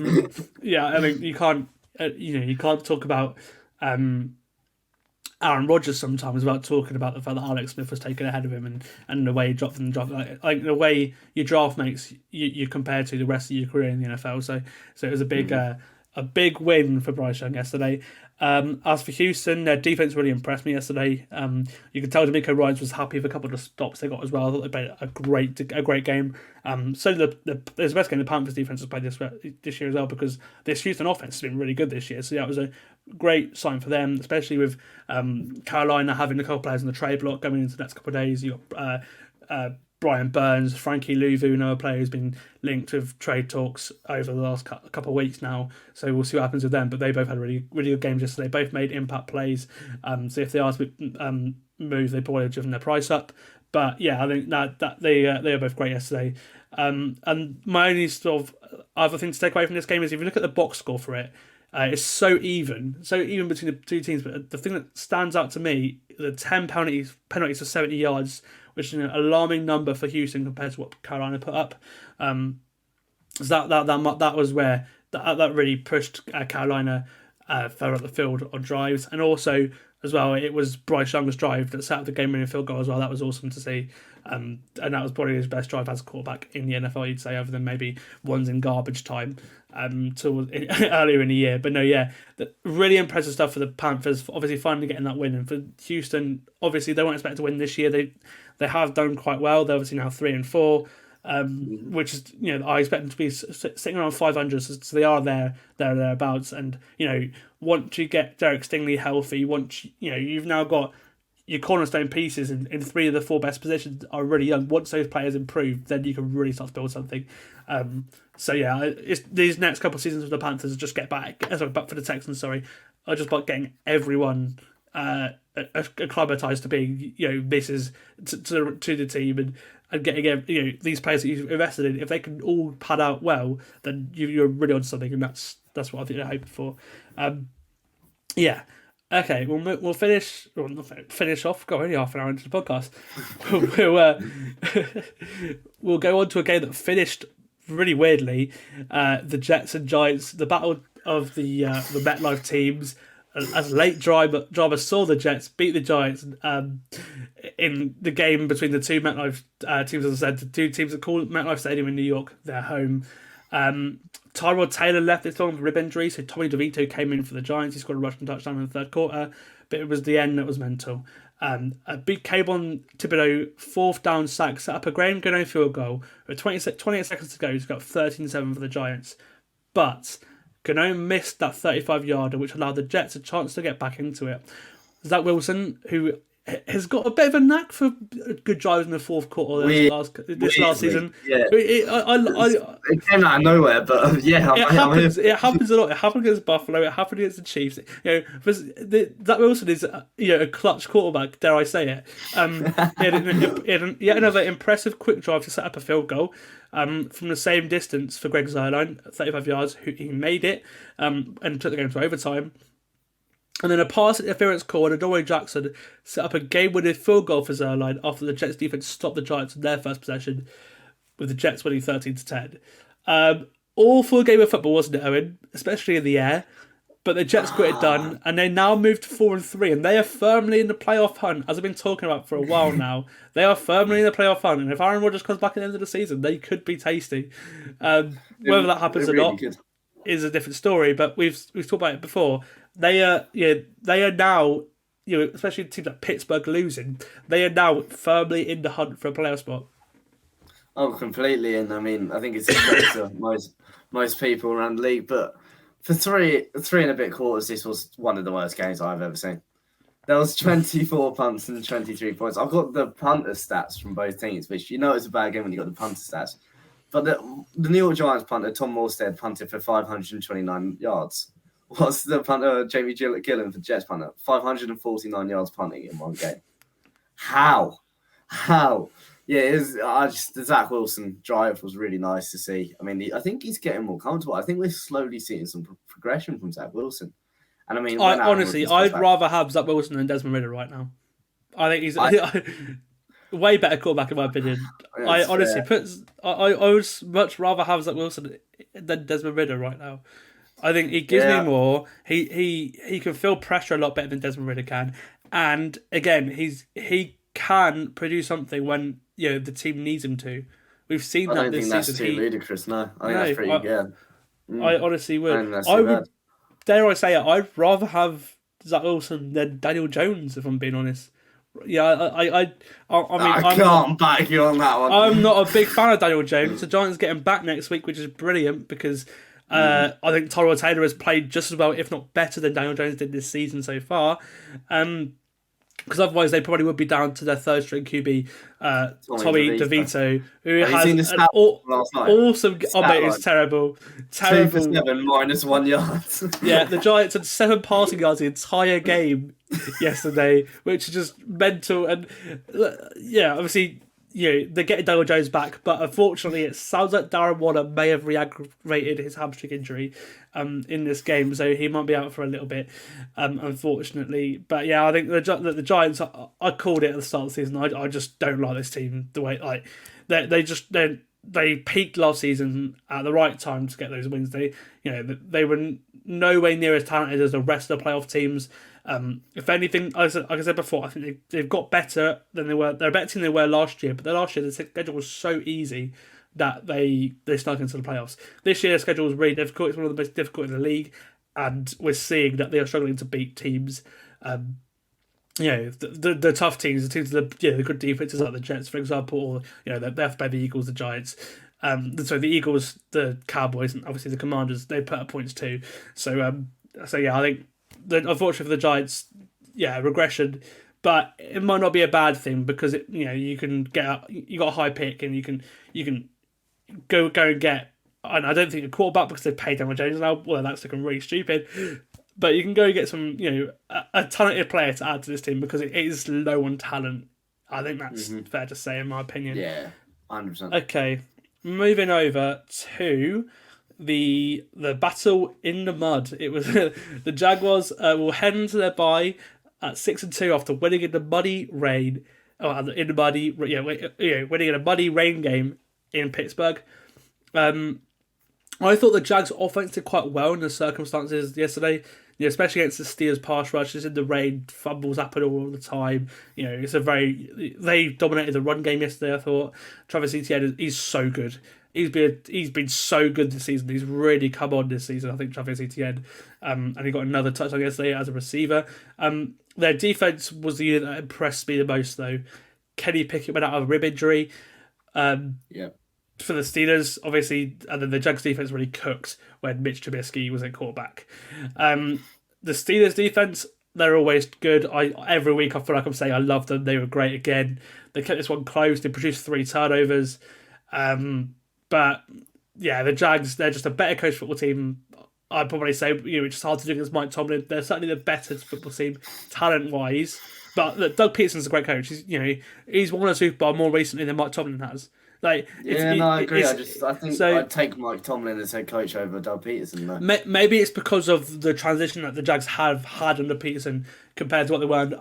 mean, you can't you can't talk about Aaron Rodgers sometimes about talking about the fact that Alex Smith was taken ahead of him and the way he dropped and dropped, like the way your draft makes you compare to the rest of your career in the NFL. So it was a big win for Bryce Young yesterday. As for Houston, their defense really impressed me yesterday. You could tell D'Amico Ryans was happy with a couple of stops they got as well. I thought they played a great game. So it was the best game the Panthers defense has played this year as well, because this Houston offense has been really good this year. So that was a great sign for them, especially with Carolina having a couple of players in the trade block going into the next couple of days. You got Brian Burns, Frankie Louvu, another player who's been linked with trade talks over the last couple of weeks now. So we'll see what happens with them. But they both had really, really good games yesterday. Both made impact plays. So if they are to move, they probably have driven their price up. But yeah, I think that they are both great yesterday. And my only sort of other thing to take away from this game is if you look at the box score for it, it's so even between the two teams. But the thing that stands out to me, the 10 penalties for 70 yards, which is an alarming number for Houston compared to what Carolina put up. So that was where that really pushed Carolina further up the field on drives, and also as well it was Bryce Young's drive that set up the game-winning field goal as well. That was awesome to see, and that was probably his best drive as a quarterback in the NFL, you'd say, other than maybe ones in garbage time earlier in the year. But no, yeah, really impressive stuff for the Panthers. Obviously, finally getting that win, and for Houston, obviously they weren't expected to win this year. They have done quite well. They're obviously now 3-4, which is, I expect them to be sitting around 500. So they are thereabouts. And once you get Derek Stingley healthy, you've now got your cornerstone pieces in 3 of the 4 best positions are really young. Once those players improve, then you can really start to build something. So yeah, it's these next couple of seasons for the Panthers just get back. But for the Texans, are just about getting everyone acclimatized to being, this is to the team and getting these players that you've invested in. If they can all pad out well, then you're really on something, and that's what I think they're hoping for. Yeah. Okay, we'll finish. Well, not finish off. Got only half an hour into the podcast. We'll go on to a game that finished really weirdly. The Jets and Giants, the battle of the MetLife teams. As late drama saw the Jets beat the Giants in the game between the two MetLife teams. As I said, the two teams that call MetLife Stadium in New York their home. Tyrod Taylor left this long with rib injury, so Tommy DeVito came in for the Giants. He scored a rushing touchdown in the third quarter, but it was the end that was mental. A big Kayvon Thibodeau 4th down sack set up a Graham Gano field goal with 28 seconds to go. He's got 13-7 for the Giants, but Gano missed that 35-yarder, which allowed the Jets a chance to get back into it. Zach Wilson, who has got a bit of a knack for good drives in the fourth quarter this last season. Yeah. It came out of nowhere, but yeah, it happens a lot. It happened against Buffalo. It happened against the Chiefs. Zach Wilson is a clutch quarterback. Dare I say it? He had another impressive quick drive to set up a field goal from the same distance for Greg Zuerlein, 35 yards. He made it and took the game to overtime. And then a pass interference call and Adoree Jackson set up a game-winning field goal for Zuerlein after the Jets defense stopped the Giants in their first possession, with the Jets winning 13-10. All for a game of football, wasn't it, Owen? Especially in the air. But the Jets got it done, and they now moved to 4-3, and they are firmly in the playoff hunt, as I've been talking about for a while now. They are firmly in the playoff hunt, and if Aaron Rodgers comes back at the end of the season, they could be tasty. Whether that happens or not is a different story, but we've talked about it before. They are now, especially teams like Pittsburgh losing, they are now firmly in the hunt for a playoff spot. Oh, completely. And I mean, I think it's to most people around the league. But for three and a bit quarters, this was one of the worst games I've ever seen. There was 24 punts and 23 points. I've got the punter stats from both teams, which it's a bad game when you got the punter stats. But the New York Giants punter, Tom Morstead, punted for 529 yards. What's the punter, Jamie Gillen, for Jets punter? 549 yards punting in one game. How? Yeah, the Zach Wilson drive was really nice to see. I mean, I think he's getting more comfortable. I think we're slowly seeing some progression from Zach Wilson. And I mean, I'd rather have Zach Wilson than Desmond Ridder right now. I think he's way better quarterback in my opinion. I honestly I would much rather have Zach Wilson than Desmond Ridder right now. I think he gives me more. He can feel pressure a lot better than Desmond Ridder can, and again, he can produce something when the team needs him to. We've seen that this season. I don't think that's too ludicrous. No, I think that's pretty good. I honestly would. I would. Dare I say it? I'd rather have Zach Wilson than Daniel Jones, if I'm being honest. Yeah, I mean, I can't back you on that one. I'm not a big fan of Daniel Jones. The Giants get him back next week, which is brilliant because I think Tyrod Taylor has played just as well, if not better, than Daniel Jones did this season so far. Because otherwise they probably would be down to their third string QB, Tommy DeVito, who has an awesome. Oh mate, it's terrible. 2 for 7, -1 yards. Yeah, the Giants had 7 passing yards the entire game yesterday, which is just mental. And obviously, they're getting Daniel Jones back, but unfortunately, it sounds like Darren Waller may have re-aggravated his hamstring injury in this game, so he might be out for a little bit, unfortunately. But yeah, I think the Giants, I called it at the start of the season. I just don't like this team the way they peaked last season at the right time to get those wins. They were nowhere near as talented as the rest of the playoff teams. If anything, like I said before, I think they've got better than they were. They're a better team than they were last year. But last year the schedule was so easy that they snuck into the playoffs. This year the schedule was really difficult. It's one of the most difficult in the league, and we're seeing that they are struggling to beat teams. The tough teams, the teams with the good defenses like the Jets, for example, or they have to play the Eagles, the Giants. So the Eagles, the Cowboys, and obviously the Commanders, they put up points too. So I think unfortunately for the Giants, regression, but it might not be a bad thing because you can you got a high pick and you can go and get. And I don't think a quarterback because they paid Daniel Jones now. Well, that's looking really stupid. But you can go and get some, a talented player to add to this team because it is low on talent. I think that's fair to say, in my opinion. Yeah, 100%. Okay, moving over to the battle in the mud. It was the Jaguars will head into their bye at 6-2 after winning in the muddy rain. Winning in a muddy rain game in Pittsburgh. I thought the Jags' offense did quite well in the circumstances yesterday. Especially against the Steelers' pass rush, just in the rain, fumbles happen all the time. They dominated the run game yesterday. I thought Travis Etienne, he's so good. He's been so good this season. He's really come on this season. I think Travis Etienne, and he got another touchdown yesterday as a receiver. Their defense was the unit that impressed me the most, though. Kenny Pickett went out of a rib injury. For the Steelers, obviously, and then the Jags defense really cooked when Mitch Trubisky was at quarterback. The Steelers defense, they're always good. Every week I feel like I'm saying I love them. They were great again. They kept this one close. They produced 3 turnovers. But yeah, the Jags, they're just a better coached football team. I'd probably say, it's just hard to do against Mike Tomlin. They're certainly the better football team, talent-wise. But look, Doug Peterson's a great coach. He's won a Super Bowl more recently than Mike Tomlin has. I agree. I think I'd take Mike Tomlin as head coach over Doug Peterson. Though. Maybe it's because of the transition that the Jags have had under Peterson compared to what they were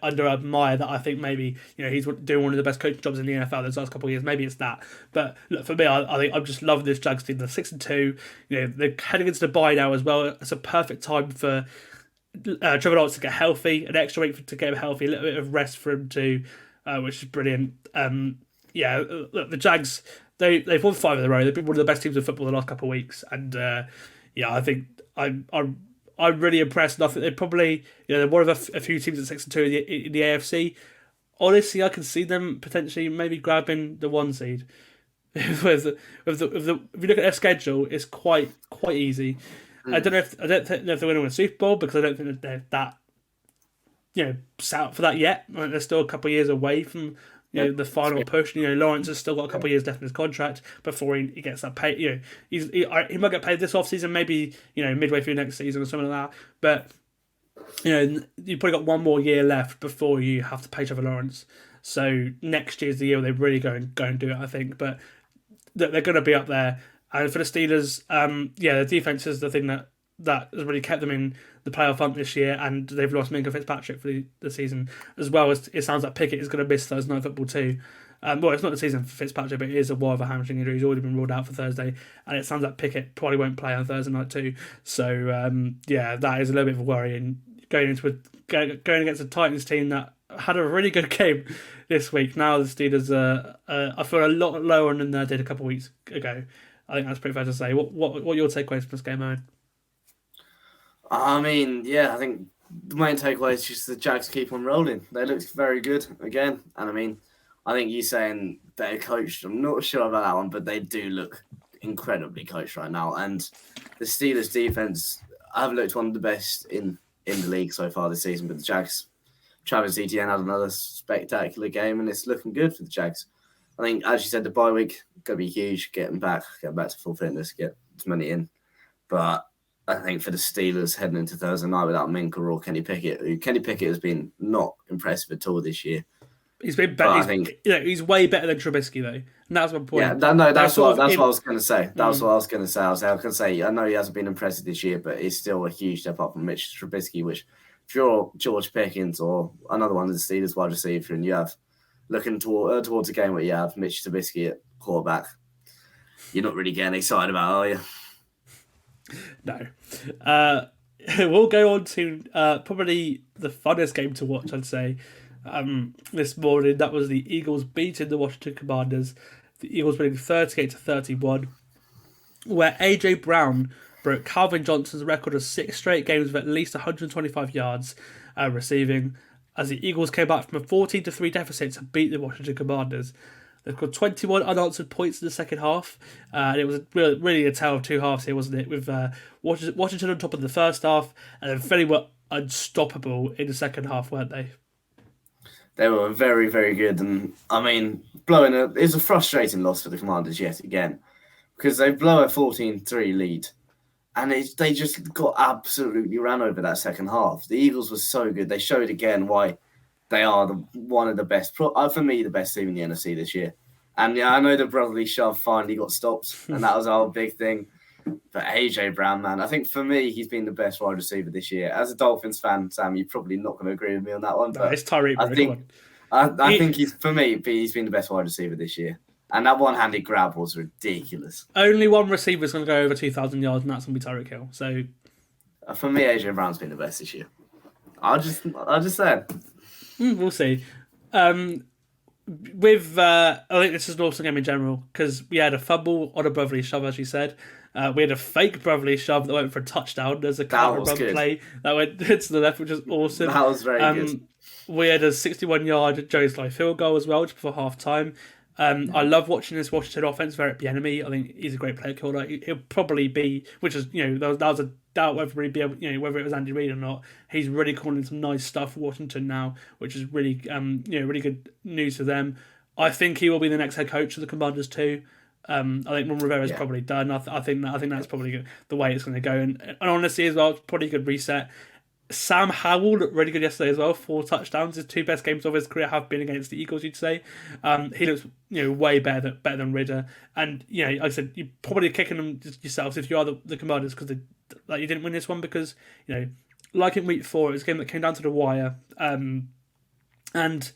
under Meyer that I think maybe he's doing one of the best coaching jobs in the NFL this last couple of years. Maybe it's that. But look, for me, I think I'm just loving this Jags team. They're 6-2. They're heading into the bye now as well. It's a perfect time for Trevor Lawrence to get healthy, an extra week to get him healthy, a little bit of rest for him too, which is brilliant. Look, the Jags, they've won 5 in a row. They've been one of the best teams in football the last couple of weeks, and I think I'm really impressed. And I think they're probably they're one of a few teams at 6-2 in the AFC. Honestly, I can see them potentially maybe grabbing the 1 seed. If you look at their schedule, it's quite easy. I don't know if they're going to win a Super Bowl because I don't think that they're that set up for that yet. I think they're still a couple of years away from the final push. Lawrence has still got a couple of years left in his contract before he gets that pay. He might get paid this off season, maybe midway through next season or something like that. But you've probably got 1 more year left before you have to pay Trevor Lawrence. So next year's the year they really go and do it, I think. But they're going to be up there. And for the Steelers, the defense is the thing that has really kept them in the playoff hunt this year, and they've lost Minka Fitzpatrick for the season, as well as it sounds like Pickett is going to miss Thursday Night Football too. Well, it's not the season for Fitzpatrick, but it is a while of a hamstring injury. He's already been ruled out for Thursday, and it sounds like Pickett probably won't play on Thursday night too. So that is a little bit of a worry. And going against a Titans team that had a really good game this week. Now the Steelers I feel a lot lower than they did a couple of weeks ago. I think that's pretty fair to say. What are your takeaways from this game, Owen? I mean, I think the main takeaway is just the Jags keep on rolling. They look very good again. And I mean, I think you saying better coached, I'm not sure about that one, but they do look incredibly coached right now. And the Steelers defense, I've looked one of the best in the league so far this season, but the Jags, Travis Etienne had another spectacular game, and it's looking good for the Jags. I think, as you said, the bye week going to be huge, get back to full fitness, get as many in. But I think for the Steelers heading into Thursday night without Minka or Kenny Pickett, Kenny Pickett has been not impressive at all this year. He's been better. He's way better than Trubisky though, and that's my point. Yeah, that's what I was going to say. That's what I was going to say. I was going to say, I know he hasn't been impressive this year, but he's still a huge step up from Mitch Trubisky. Which, if you're George Pickens or another one of the Steelers wide receiver, and you have looking towards a game where you have Mitch Trubisky at quarterback, you're not really getting excited about, are you? No. We'll go on to probably the funnest game to watch, I'd say. This morning, that was the Eagles beating the Washington Commanders. The Eagles winning 38-31, where AJ Brown broke Calvin Johnson's record of 6 straight games of at least 125 yards receiving, as the Eagles came back from a 14-3 deficit to beat the Washington Commanders. They scored 21 unanswered points in the second half, and it was really a tale of two halves here, wasn't it? With Washington on top of the first half, and then Philly were unstoppable in the second half, weren't they? They were very, very good. And, I mean, it was a frustrating loss for the Commanders yet again, because they blow a 14-3 lead, and they just got absolutely ran over that second half. The Eagles were so good. They showed again why they are one of the best, for me, the best team in the NFC this year. And, I know the brotherly shove finally got stopped, and that was our big thing. But AJ Brown, man, I think for me, he's been the best wide receiver this year. As a Dolphins fan, Sam, you're probably not going to agree with me on that one. No, it's Tyreek. I think he's been the best wide receiver this year. And that one-handed grab was ridiculous. Only one receiver is going to go over 2,000 yards, and that's going to be Tyreek Hill. So, for me, AJ Brown's been the best this year. I just said. We'll see. I think this is an awesome game in general, because we had a fumble on a brotherly shove, as you said. We had a fake brotherly shove that went for a touchdown. There's a counter run play that went to the left, which is awesome. That was very good. We had a 61-yard Joey Sly field goal as well, just before half time. I love watching this Washington offense. Eric Bieniemy, I think he's a great player caller. He'll probably be, which is, that was a doubt whether he'd be able, whether it was Andy Reid or not. He's really calling some nice stuff for Washington now, which is really, really good news for them. I think he will be the next head coach of the Commanders too. I think Ron Rivera's probably done. I think that's probably the way it's going to go. And honestly, as well, it's probably a good reset. Sam Howell looked really good yesterday as well. 4 touchdowns. His 2 best games of his career have been against the Eagles, you'd say. He looks way better than Ridder. And like I said, you're probably kicking them yourselves if you are the Commanders, because you didn't win this one, because like in week 4, it was a game that came down to the wire. And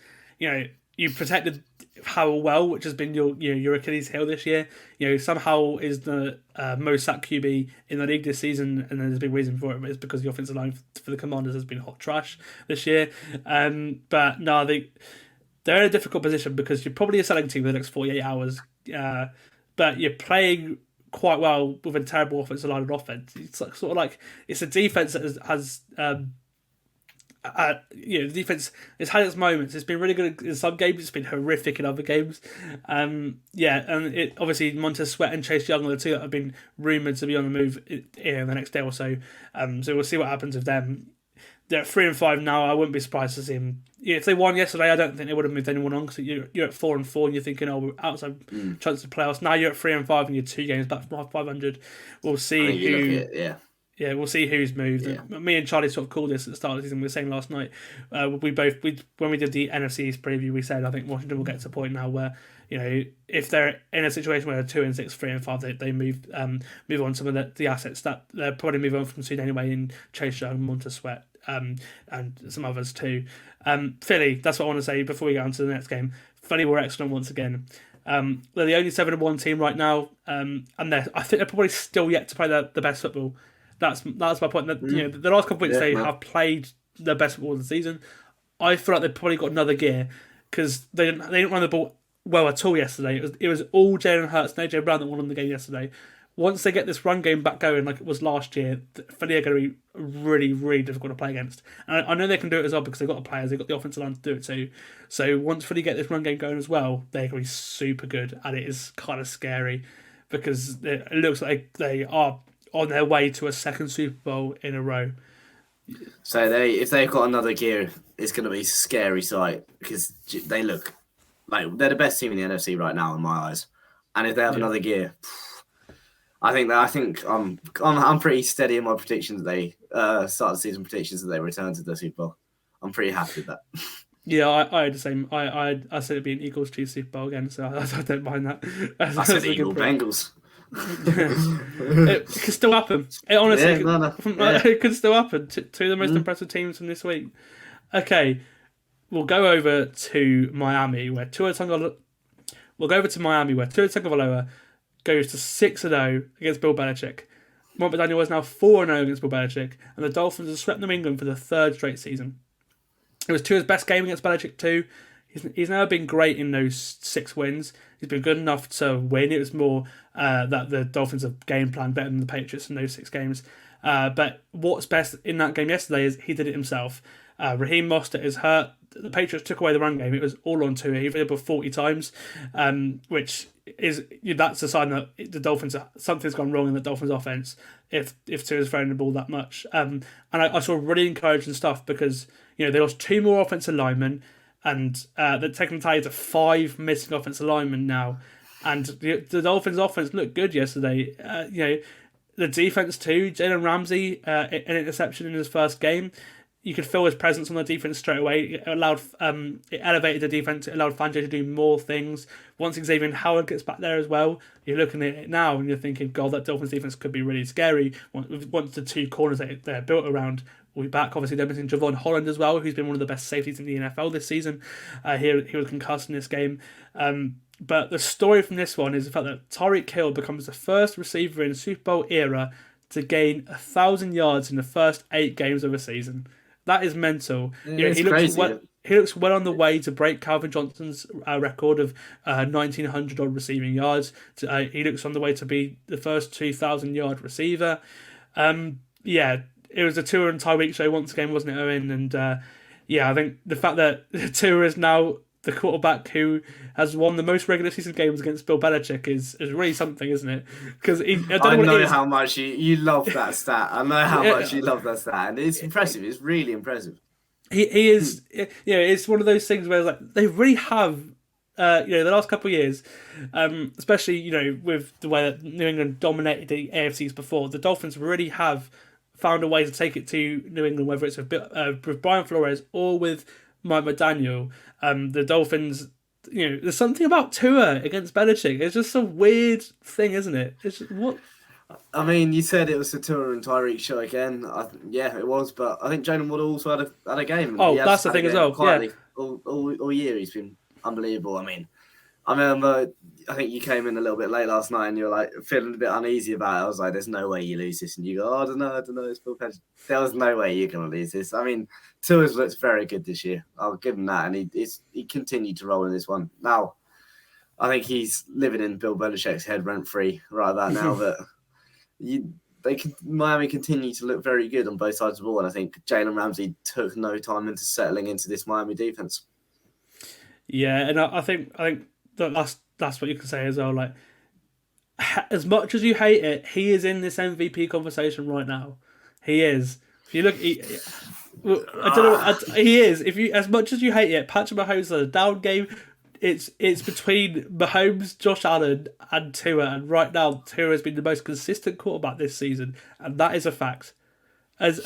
you protected Howell well, which has been your Achilles heel this year. Sam Howell is the most sacked QB in the league this season, and there's a big reason for it. But it's because the offensive line for the Commanders has been hot trash this year. But no, they're in a difficult position, because you're probably a selling team for the next 48 hours. But you're playing quite well with a terrible offensive line and offense. It's it's a defense that has the defense has had its moments. It's been really good in some games. It's been horrific in other games. And it obviously Montez Sweat and Chase Young are the two that have been rumoured to be on the move in the next day or so. So we'll see what happens with them. They're at 3-5 now. I wouldn't be surprised to see them. If they won yesterday, I don't think they would have moved anyone on, because you're at 4-4 and you're thinking, we're outside chance of playoffs. Now you're at 3-5 and you're 2 games back from 500. We'll see who. Yeah, we'll see who's moved. Yeah. Me and Charlie sort of called this at the start of the season. We were saying last night, when we did the NFC East preview, we said I think Washington will get to a point now where if they're in a situation where they're 2-6, 3-5, they move on some of the assets that they're probably move on from soon anyway in Chase Young, Montez Sweat, and some others too. Philly, that's what I want to say before we get on to the next game. Philly were excellent once again. They're the only 7-1 team right now, and I think they're probably still yet to play the best football. That's my point. That, the last couple of weeks they have played the best football of the season. I feel like they've probably got another gear because they didn't run the ball well at all yesterday. It was all Jalen Hurts and AJ Brown that won the game yesterday. Once they get this run game back going like it was last year, Philly are going to be really, really difficult to play against. And I know they can do it as well because they've got the players, they've got the offensive line to do it too. So once Philly get this run game going as well, they're going to be super good. And it is kind of scary because it looks like they are on their way to a second Super Bowl in a row. So if they've got another gear, it's going to be a scary sight because they look like they're the best team in the NFC right now in my eyes. And if they have another gear, I think I'm pretty steady in my predictions. They start the season predictions that they return to the Super Bowl. I'm pretty happy with that. Yeah, I had the same. I said it'd be an Eagles Chiefs Super Bowl again, so I don't mind that. I said Eagles Bengals. It could still happen. It honestly it could still happen. Two of the most impressive teams from this week. Okay, we'll go over to Miami where Tua Tagovailoa goes to 6-0 against Bill Belichick. Mike McDaniel is now 4-0 against Bill Belichick, and the Dolphins have swept New England for the third straight season. It was Tua's best game against Belichick too. He's never been great in those 6 wins. He's been good enough to win. It was more that the Dolphins have game planned better than the Patriots in those 6 games. But what's best in that game yesterday is he did it himself. Raheem Mostert is hurt. The Patriots took away the run game. It was all on Tua. He played about 40 times, which is that's a sign that the Dolphins something's gone wrong in the Dolphins offense if Tua's throwing the ball that much. And I saw really encouraging stuff because they lost 2 more offensive linemen. And they're taking the tally to 5 missing offensive linemen now. And the Dolphins' offense looked good yesterday. The defense too. Jalen Ramsey, an interception in his first game. You could feel his presence on the defense straight away. It elevated the defense. It allowed Fangio to do more things. Once Xavier Howard gets back there as well, you're looking at it now and you're thinking, God, that Dolphins defense could be really scary. Once the 2 corners they're built around will be back. Obviously, they're missing Javon Holland as well, who's been one of the best safeties in the NFL this season. He was concussed in this game. But the story from this one is the fact that Tyreek Hill becomes the first receiver in Super Bowl era to gain 1,000 yards in the first 8 games of a season. That is mental. It's crazy. He looks well on the way to break Calvin Johnson's record of 1,900 odd receiving yards. He looks on the way to be the first 2,000-yard receiver. It was a Tua and Tyreek show once again, wasn't it, Owen? And I think the fact that Tua is now the quarterback who has won the most regular season games against Bill Belichick is really something, isn't it? Because I know how much you love that stat. I know how much you love that stat, and it's impressive. It's really impressive. He is. It's one of those things where like they really have. The last couple of years, especially with the way that New England dominated the AFCs before, the Dolphins really have found a way to take it to New England, whether it's with Brian Flores or with Mike McDaniel. The Dolphins, there's something about Tua against Belichick. It's just a weird thing, isn't it? It's just, what? I mean, you said it was the Tua and Tyreek show again. Yeah, it was, but I think Jalen Wood also had a game. Oh, that's the thing as well. Quietly, all year he's been unbelievable. I remember, I think you came in a little bit late last night and you were like feeling a bit uneasy about it. I was like, there's no way you lose this. And you go, I don't know. It's Bill Belichick. There was no way you're going to lose this. Tua's looked very good this year. I'll give him that. And he continued to roll in this one. Now, I think he's living in Bill Belichick's head rent-free right about now. But Miami continue to look very good on both sides of the ball. And I think Jalen Ramsey took no time into settling into this Miami defense. Yeah, and I think that's what you can say as well. Like, as much as you hate it, he is in this MVP conversation right now. He is. If you look, I don't know. He is. If you, as much as you hate it, Patrick Mahomes is a down game. It's between Mahomes, Josh Allen, and Tua, and right now Tua has been the most consistent quarterback this season, and that is a fact. As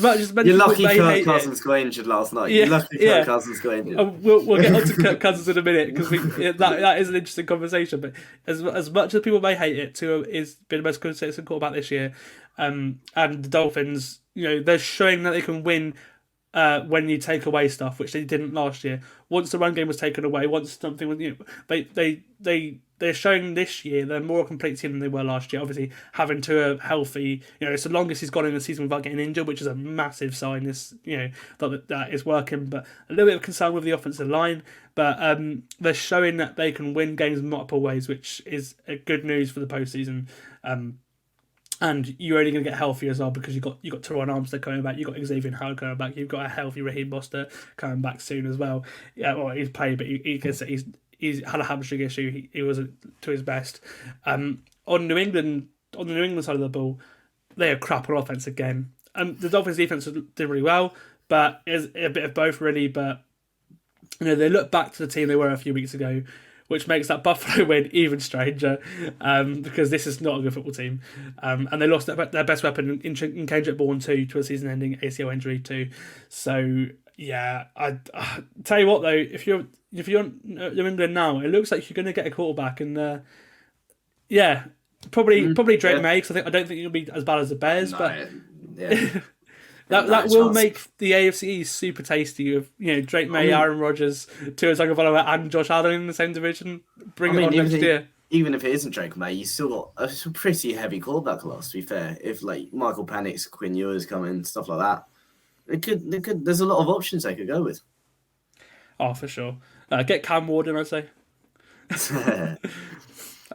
much as many you're people lucky may Kirk hate Cousins got injured last night. You're lucky Kirk Cousins got injured. We'll get on to Kirk Cousins in a minute because that is an interesting conversation. But as much as people may hate it, Tua has been the most consistent quarterback this year. And the Dolphins, they're showing that they can win when you take away stuff, which they didn't last year. Once the run game was taken away, once something was, they're showing this year they're more a complete team than they were last year. Obviously, having to a healthy, it's the longest he's gone in the season without getting injured, which is a massive sign. That is working, but a little bit of concern with the offensive line. But they're showing that they can win games in multiple ways, which is a good news for the postseason. And you're only going to get healthier as well because you got Teron Armstead coming back, you got Xavier Howard coming back, you've got a healthy Raheem Mostert coming back soon as well. Yeah, well, he's played, but he's had a hamstring issue. He wasn't to his best. On the New England side of the ball, they are crap on offense again. The Dolphins defense did really well, but it's a bit of both really. But they look back to the team they were a few weeks ago, which makes that Buffalo win even stranger, because this is not a good football team. And they lost their best weapon in Kendrick Bourne too, to a season-ending ACL injury too. So yeah, I tell you what though, if you're New England now, it looks like you're going to get a quarterback, and probably Drake May, because I don't think it'll be as bad as the Bears, but yeah. That will make the AFC East super tasty with Drake May, Aaron Rodgers, Tua Tagovailoa, and Josh Allen in the same division. Bring it on next year. Even if it isn't Drake May, you still got a pretty heavy quarterback class. To be fair, if like Michael Penix, Quinn Ewers come in, stuff like that, it could. There's a lot of options they could go with. Oh, for sure. Get Cam Ward in, I'd say.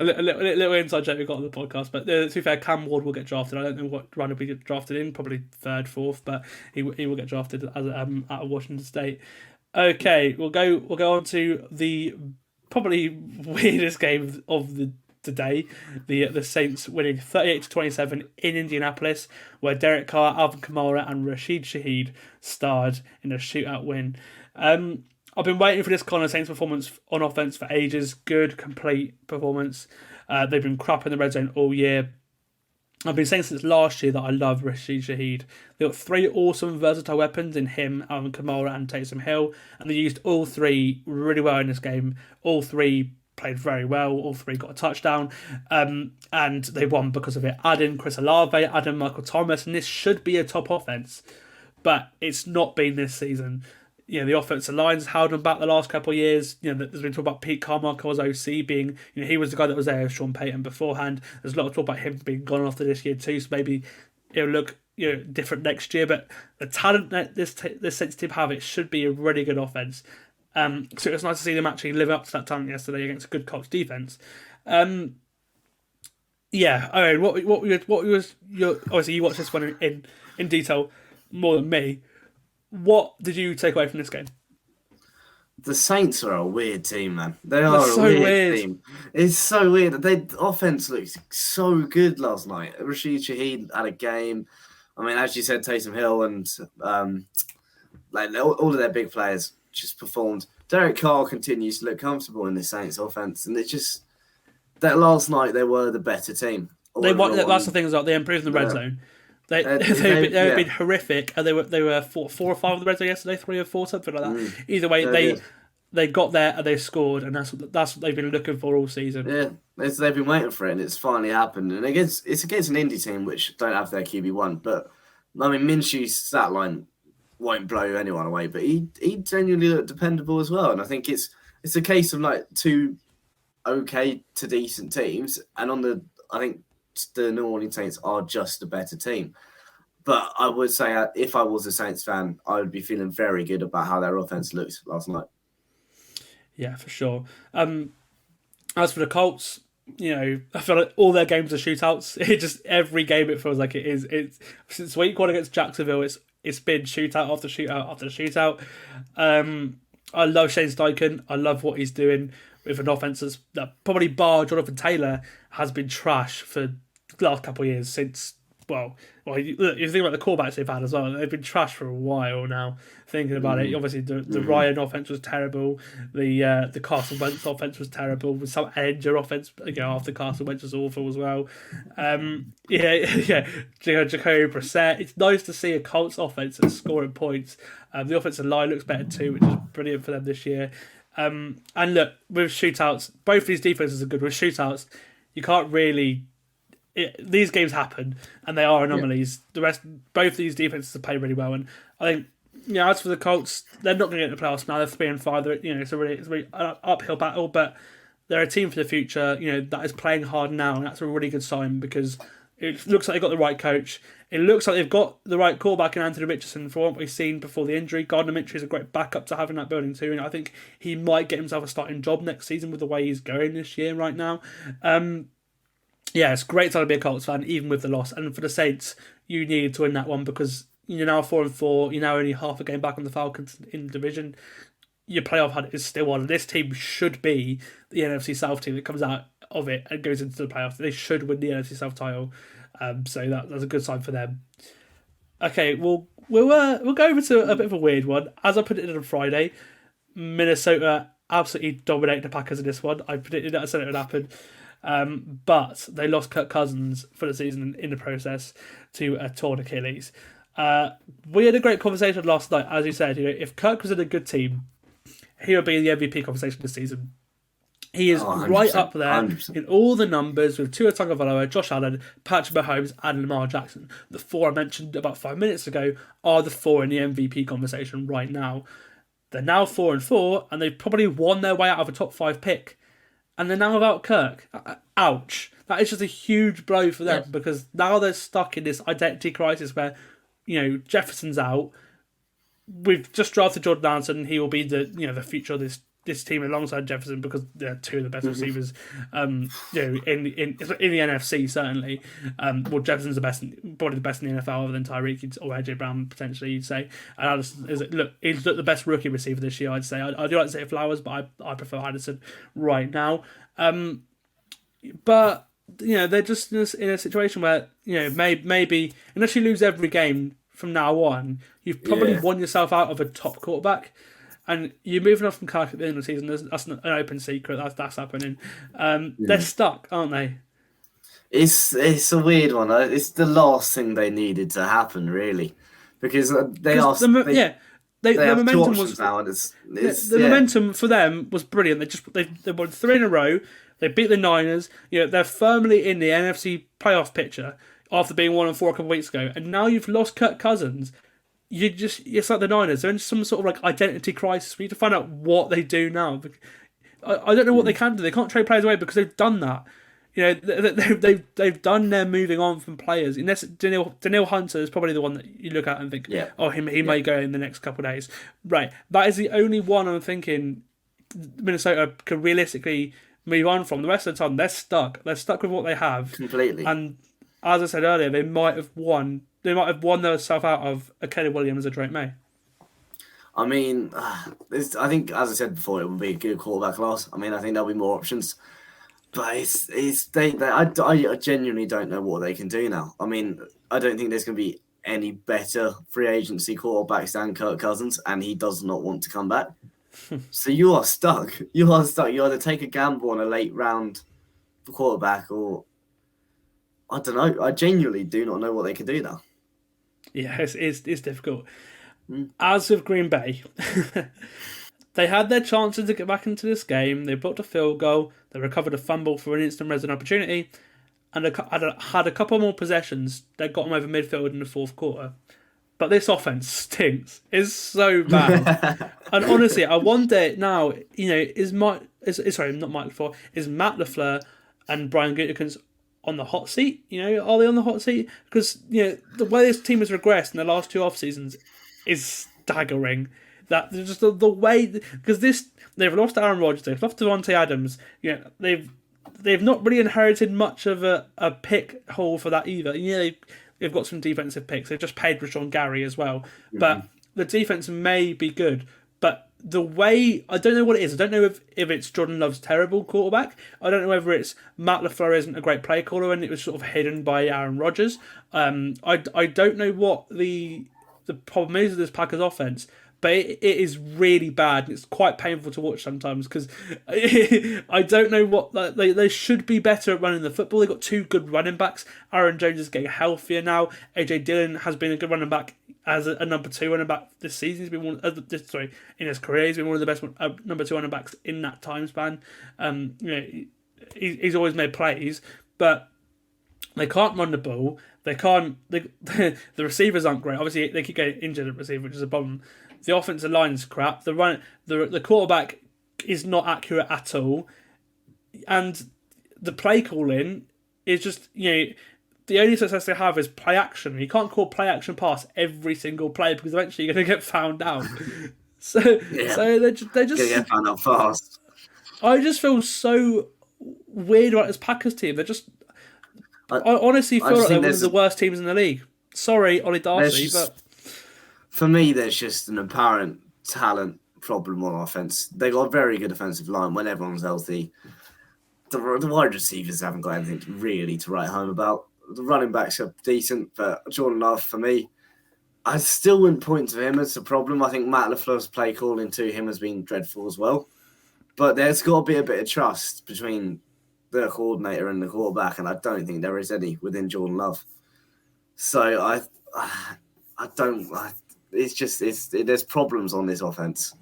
A little inside joke we got on the podcast, but to be fair, Cam Ward will get drafted. I don't know what round he'll be drafted in, probably 3rd, 4th, but he will get drafted as out of Washington State. Okay, we'll go on to the probably weirdest game of the day, the Saints winning 38-27 in Indianapolis, where Derek Carr, Alvin Kamara, and Rashid Shaheed starred in a shootout win. I've been waiting for this kind of Saints performance on offense for ages. Good, complete performance. They've been crap in the red zone all year. I've been saying since last year that I love Rashid Shaheed. They've got 3 awesome, versatile weapons in him, Alvin Kamara, and Taysom Hill, and they used all 3 really well in this game. All 3 played very well. All 3 got a touchdown, and they won because of it. Add in Chris Olave, add in Michael Thomas, and this should be a top offense, but it's not been this season. The offensive line's held them back the last couple of years. There's been talk about Pete Carmichael as OC being, he was the guy that was there with Sean Payton beforehand. There's a lot of talk about him being gone after this year too, so maybe it'll look different next year. But the talent that this Saints team have, it should be a really good offense. So it was nice to see them actually live up to that talent yesterday against a good Colts defense. Owen, what was your, obviously you watched this one in detail more than me. What did you take away from this game? The Saints are a weird team, man. They're a weird team. It's so weird. Their offense looked so good last night. Rashid Shaheed had a game. I mean, as you said, Taysom Hill and all of their big players just performed. Derek Carr continues to look comfortable in the Saints offense, and it's just that last night they were the better team. That's the thing as well. They improved in the red zone. They've been horrific, and they were 4 or 5 on the red zone yesterday, 3 or 4, something like that. Either way, they got there and they scored, and that's what they've been looking for all season. Yeah, they've been waiting for it, and it's finally happened. And it's against an indie team which don't have their QB1, but I mean Minshew's stat line won't blow anyone away, but he genuinely looked dependable as well. And I think it's a case of like 2 okay to decent teams, and I think the New Orleans Saints are just a better team. But I would say if I was a Saints fan, I would be feeling very good about how their offense looked last night. Yeah, for sure. As for the Colts, I feel like all their games are shootouts. Every game it feels like it is. Since week 1 against Jacksonville, it's been shootout after shootout after shootout. I love Shane Steichen. I love what he's doing with an offense that probably bar Jonathan Taylor has been trash for the last couple of years since. Well, you think about the callbacks they've had as well. They've been trash for a while now. Thinking about it, obviously the Ryan offense was terrible. The Carson Wentz offense was terrible. With some Edger offense, after Carson Wentz was awful as well. Jacoby Brissett. It's nice to see a Colts offense that's scoring points. The offensive line looks better too, which is brilliant for them this year. And look, with shootouts, both these defenses are good. With shootouts, you can't really. these games happen, and they are anomalies. The rest, both these defenses have played really well, and I think as for the Colts, they're not going to get in the playoffs now. They're 3-5. It's a really uphill battle, but they're a team for the future. That is playing hard now, and that's a really good sign because it looks like they've got the right coach. It looks like they've got the right quarterback in Anthony Richardson for what we've seen before the injury. Gardner Minshew is a great backup to have in that building too, and I think he might get himself a starting job next season with the way he's going this year right now. It's great to be a Colts fan, even with the loss. And for the Saints, you needed to win that one because you're now 4-4. You're now only half a game back on the Falcons in the division. Your playoff hunt is still on. This team should be the NFC South team that comes out of it and goes into the playoffs. They should win the NFC South title. So that's a good sign for them. Okay, we'll go over to a bit of a weird one. As I predicted on Friday, Minnesota absolutely dominated the Packers in this one. I predicted that, I said it would happen. But they lost Kirk Cousins for the season in the process to a torn Achilles. We had a great conversation last night, as you said. If Kirk was in a good team, he would be in the MVP conversation this season. He is right up there 100%. In all the numbers with Tua Tagovailoa, Josh Allen, Patrick Mahomes, and Lamar Jackson. The four I mentioned about 5 minutes ago are the four in the MVP conversation right now. They're now 4-4, and they've probably won their way out of a top 5 pick. And they're now without Kirk. Ouch. That is just a huge blow for them because now they're stuck in this identity crisis where, Jefferson's out. We've just drafted Jordan Anderson. He will be the future of this team alongside Jefferson because they're two of the best receivers, in the NFC certainly. Jefferson's probably the best in the NFL other than Tyreek or AJ Brown potentially. You'd say, and Addison he's the best rookie receiver this year. I'd say I do like to say Flowers, but I prefer Addison right now. But they're just in a situation where maybe unless you lose every game from now on, you've probably won yourself out of a top quarterback. And you're moving off from Kirk at the end of the season. That's an open secret. That's happening. They're stuck, aren't they? It's a weird one. It's the last thing they needed to happen, really, because the momentum was now. The momentum for them was brilliant. They won 3 in a row. They beat the Niners. They're firmly in the NFC playoff picture after being 1-4 a couple of weeks ago. And now you've lost Kirk Cousins. It's like the Niners. They're in some sort of identity crisis. We need to find out what they do now. I don't know what they can do. They can't trade players away because they've done that. They've done their moving on from players. Unless Daniil Hunter is probably the one that you look at and think, he may go in the next couple of days. Right, that is the only one I'm thinking Minnesota could realistically move on from. The rest of the time, they're stuck. They're stuck with what they have completely. And as I said earlier, they might have won themselves out of a Caleb Williams or Drake May. I mean, I think, as I said before, it would be a good quarterback class. I mean, I think there'll be more options. But I genuinely don't know what they can do now. I mean, I don't think there's going to be any better free agency quarterbacks than Kirk Cousins, and he does not want to come back. So you are stuck. You either take a gamble on a late round for quarterback or... I don't know. I genuinely do not know what they can do now. Yeah, it's difficult. As with Green Bay, they had their chances to get back into this game. They blocked a field goal. They recovered a fumble for an instant resident opportunity, and had a couple more possessions that got them over midfield in the fourth quarter. But this offense stinks. It's so bad. And honestly, I wonder now. Is Matt LaFleur and Brian Gutekunst on the hot seat? Are they on the hot seat? Because the way this team has regressed in the last 2 off seasons is staggering. That just the way, because they've lost Aaron Rodgers, they've lost Devontae Adams. They've not really inherited much of a pick haul for that either. They've got some defensive picks. They've just paid Rashawn Gary as well, but the defense may be good. But the way, I don't know what it is. I don't know if it's Jordan Love's terrible quarterback. I don't know whether it's Matt LaFleur isn't a great play caller and it was sort of hidden by Aaron Rodgers. I don't know what the problem is with this Packers offense, but it is really bad. It's quite painful to watch sometimes because I don't know what... They should be better at running the football. They've got 2 good running backs. Aaron Jones is getting healthier now. AJ Dillon has been a good running back as a number 2 running back this season. He's been in his career, he's been one of the best number 2 running backs in that time span. He's always made plays, but They can't run the ball. They can't. The receivers aren't great. Obviously, they keep getting injured at receiver, which is a problem. The offensive line's crap. The quarterback is not accurate at all, and the play calling is just the only success they have is play action. You can't call play action pass every single play because eventually you're going to get found out. So they just get found out fast. I just feel so weird about this Packers team. They're just. I honestly feel like they're one of the worst teams in the league. Sorry, Ollie Darcy, but for me, there's just an apparent talent problem on offense. They got a very good offensive line when everyone's healthy. The wide receivers haven't got anything really to write home about. The running backs are decent, but Jordan Love, for me, I still wouldn't point to him as a problem. I think Matt LaFleur's play calling to him has been dreadful as well. But there's got to be a bit of trust between the coordinator and the quarterback, and I don't think there is any within Jordan Love. So there's problems on this offense.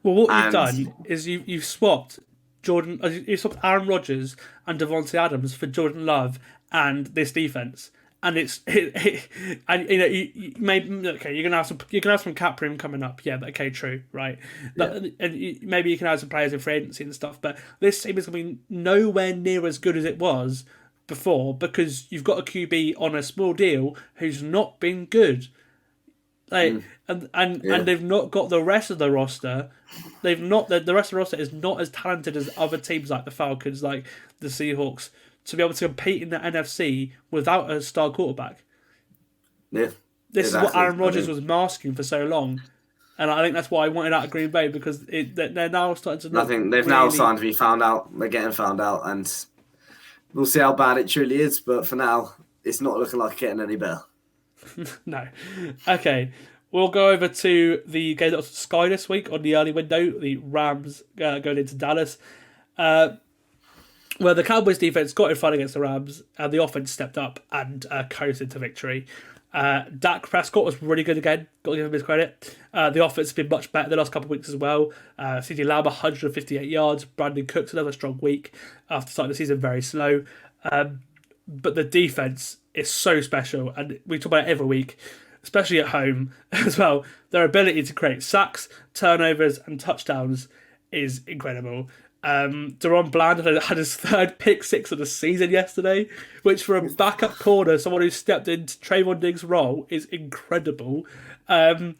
Well, what you've done is you've swapped you swapped Aaron Rodgers and Devontae Adams for Jordan Love and this defense, and you maybe you're gonna have some cap room coming up. Yeah, okay, true, right? Yeah. And maybe you can have some players in free agency and stuff, but this team is gonna be nowhere near as good as it was before because you've got a QB on a small deal who's not been good. And they've not got the rest of the roster. They've not the rest of the roster is not as talented as other teams like the Falcons, like the Seahawks, to be able to compete in the NFC without a star quarterback. Yeah, this is what Aaron Rodgers was masking for so long, and I think that's why I wanted out of Green Bay because they're now starting to. I think they've now started to be found out. They're getting found out, and we'll see how bad it truly is. But for now, it's not looking like getting any better. No. Okay. We'll go over to the game that was Sky this week on the early window. The Rams going into Dallas. Where the Cowboys defense got in front against the Rams and the offense stepped up and coasted to victory. Dak Prescott was really good again. Got to give him his credit. The offense has been much better the last couple of weeks as well. CeeDee Lamb 158 yards. Brandon Cooks another strong week after starting the season very slow. But the defense is so special, and we talk about it every week, especially at home as well. Their ability to create sacks, turnovers, and touchdowns is incredible. Deron Bland had his third pick six of the season yesterday, which for a backup corner, someone who stepped into Trayvon Diggs' role, is incredible. I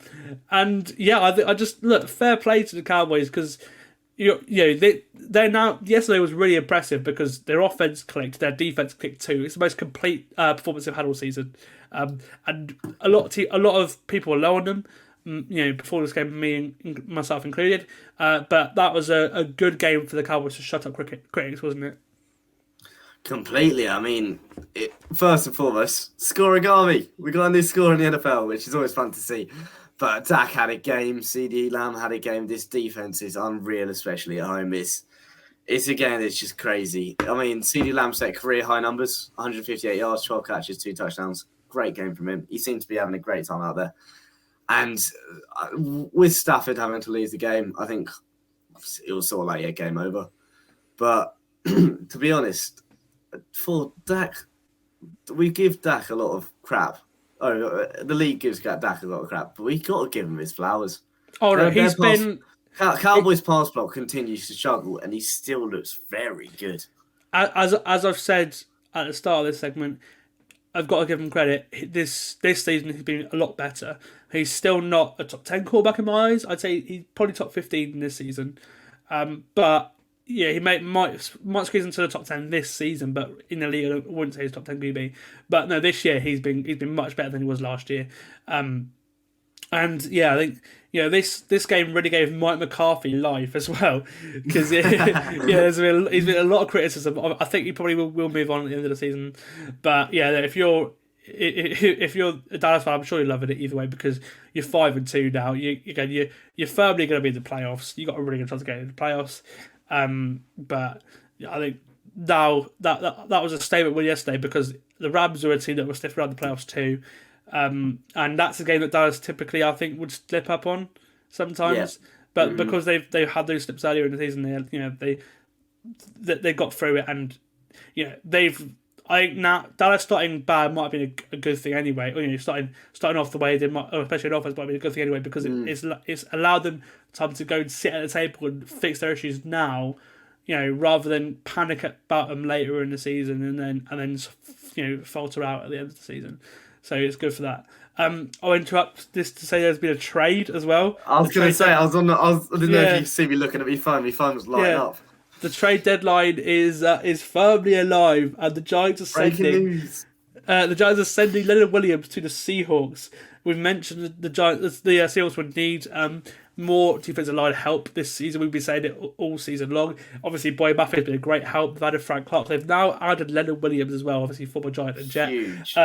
just look, fair play to the Cowboys because they're now. Yesterday was really impressive because their offense clicked, their defense clicked too. It's the most complete performance they've had all season, and a lot of people were low on them. Before this game, me and myself included. But that was a good game for the Cowboys to shut up critics, wasn't it? Completely. I mean, first and foremost, scorigami. We got a new score in the NFL, which is always fun to see. But Dak had a game. CeeDee Lamb had a game. This defense is unreal, especially at home. It's just crazy. I mean, CeeDee Lamb set career high numbers: 158 yards, 12 catches, 2 touchdowns. Great game from him. He seems to be having a great time out there. And with Stafford having to lose the game, I think it was sort of like game over. But to be honest, for Dak, we give Dak a lot of crap. The league gives Dak a lot of crap, but we got to give him his flowers. Oh no, Cowboys pass block continues to struggle, and he still looks very good. As I've said at the start of this segment, I've got to give him credit. This season he's been a lot better. He's still not a top 10 quarterback in my eyes. I'd say he's probably top 15 this season. But yeah, he might squeeze into the top 10 this season. But in the league, I wouldn't say he's top 10 QB. But no, this year he's been much better than he was last year. And yeah, I think this game really gave Mike McCarthy life as well because he's been a lot of criticism. I think he probably will move on at the end of the season. But yeah, if you're a Dallas fan, I'm sure you're loving it either way because you're 5-2 now. You're firmly going to be in the playoffs. You got a really good chance of getting in the playoffs. But I think now that was a statement win yesterday because the Rams are a team that will stiff around the playoffs too. And that's a game that Dallas typically, I think, would slip up on sometimes. Yeah. But because they've had those slips earlier in the season, they got through it, and they've. I think now Dallas starting bad might have been a good thing anyway. Or, starting off the way they might, especially in offense, might have been a good thing anyway because it's allowed them time to go and sit at the table and fix their issues now. Rather than panic about them later in the season and then falter out at the end of the season. So it's good for that. I'll interrupt this to say there's been a trade as well. I was going to say, I didn't know if you could see me looking at my phone. My phone was lighting up. The trade deadline is firmly alive, and the Giants are sending Leonard Williams to the Seahawks. We've mentioned the Giants, the Seahawks would need more defensive line help this season. We've been saying it all season long. Obviously, Boy Maffey's been a great help. They've added Frank Clark. They've now added Leonard Williams as well. Obviously, former Giant and Jet. Huge.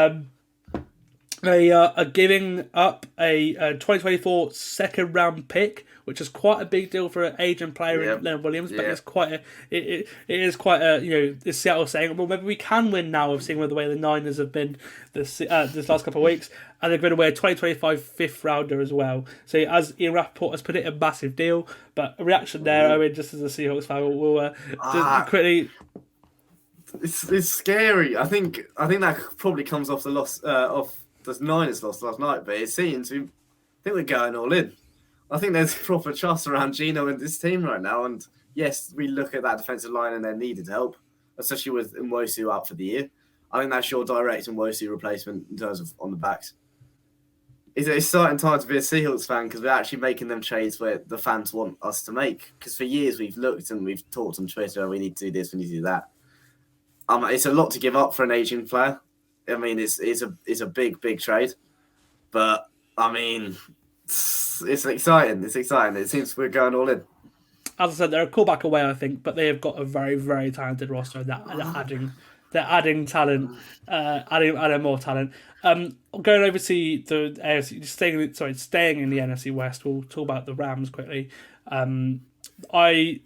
They are giving up a 2024 second round pick, which is quite a big deal for an aging player in Leonard Williams. But it's quite it's Seattle saying, well, maybe we can win now. We've seen the way the Niners have been this last couple of weeks, and they've given away a 2025 fifth rounder as well. So as Ian Rappaport has put it, a massive deal. But a reaction there, I mean, just as a Seahawks fan, we'll just quickly. It's scary. I think that probably comes off the loss of the Niners lost last night, but it seems I think we're going all in. I think there's proper trust around Gino and this team right now. And yes, we look at that defensive line and they needed help, especially with Nwosu out for the year. I think that's your direct Nwosu replacement in terms of on the backs. It's an exciting time to be a Seahawks fan because we're actually making them trades where the fans want us to make. Because for years we've looked and we've talked on Twitter, we need to do this, we need to do that. It's a lot to give up for an aging player. I mean, it's a big trade, but I mean, it's exciting. It's exciting. It seems we're going all in. As I said, they're a callback away, I think, but they have got a very, very talented roster. They're adding talent, adding more talent. Going over to the AFC, staying in the NFC West. We'll talk about the Rams quickly. I don't know.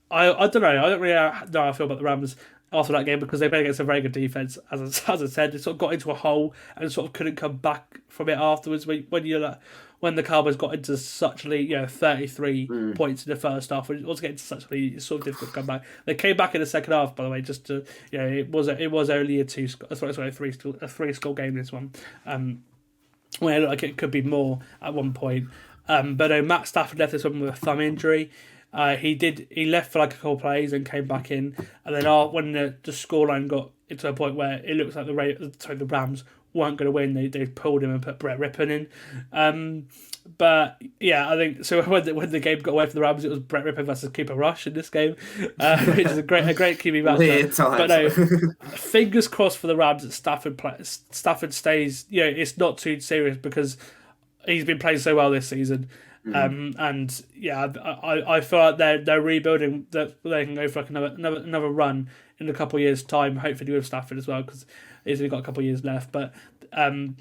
I don't really know how I feel about the Rams after that game because they played against a very good defense. As I said, they sort of got into a hole and sort of couldn't come back from it afterwards. When the Cowboys got into such a lead, 33 points in the first half, it was getting to such a lead, it's sort of difficult to come back. They came back in the second half, by the way, just to it was only a three score game this one, where it looked like it could be more at one point. But Matt Stafford left this one with a thumb injury. He left for like a couple plays and came back in, and then when the scoreline got into a point where it looks like the Rams weren't going to win, they pulled him and put Brett Rippon in. But yeah, I think so. When the game got away from the Rams, it was Brett Rippon versus Cooper Rush in this game, which is a great QB matchup. But no, fingers crossed for the Rams that Stafford stays. It's not too serious because he's been playing so well this season. And yeah, I feel like they're rebuilding, that they can go for like another run in a couple of years' time, hopefully with Stafford as well, because he's only got a couple of years left. But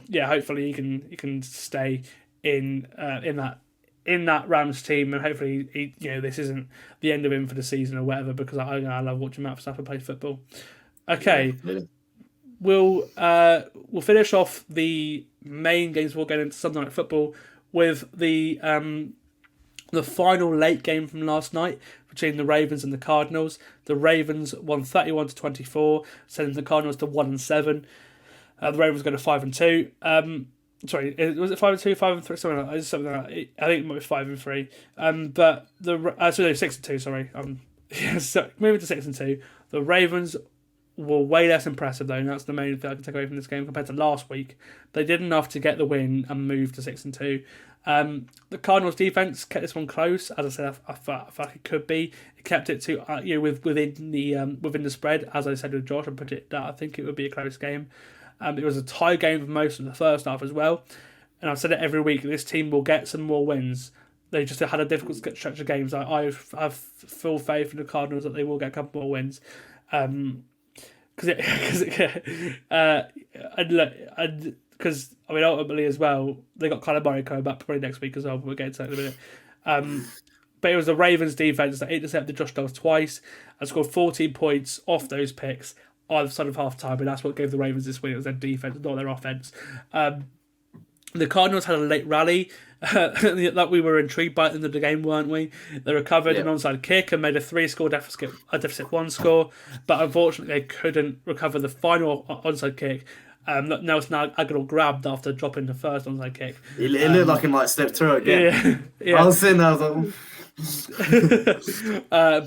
yeah, hopefully he can stay in that Rams team, and hopefully this isn't the end of him for the season or whatever, because I love watching Matt Stafford play football. Okay, we'll finish off the main games before getting into Sunday Night Football with the final late game from last night between the Ravens and the Cardinals. The Ravens won 31-24, sending the Cardinals to 1-7. The Ravens go to 5-2. Sorry, was it 5-2, 5-3, something like that? I think it might be 5-3. But 6-2. Sorry. So moving to 6-2. The Ravens were way less impressive though, and that's the main thing I can take away from this game compared to last week. They did enough to get the win and move to 6-2. The Cardinals defense kept this one close. As I said, I felt like it could be. It kept it to within the spread. As I said with Josh, I predicted that I think it would be a close game. It was a tie game for most of the first half as well. And I've said it every week. This team will get some more wins. They just had a difficult stretch of games. I have full faith in the Cardinals that they will get a couple more wins. Because ultimately as well, they got Kyler Murray coming back probably next week as well, but we'll get into that in a minute. But it was the Ravens defense that intercepted Josh Dobbs twice and scored 14 points off those picks either side of half time, and that's what gave the Ravens this win. It was their defense, not their offense. The Cardinals had a late rally that we were intrigued by at the end of the game, weren't we? They recovered an onside kick and made a 3-score deficit 1-score, but unfortunately they couldn't recover the final onside kick. Nelson Aguilar grabbed after dropping the first onside kick. It looked like he might slip through again. Yeah. I was sitting there, I was like,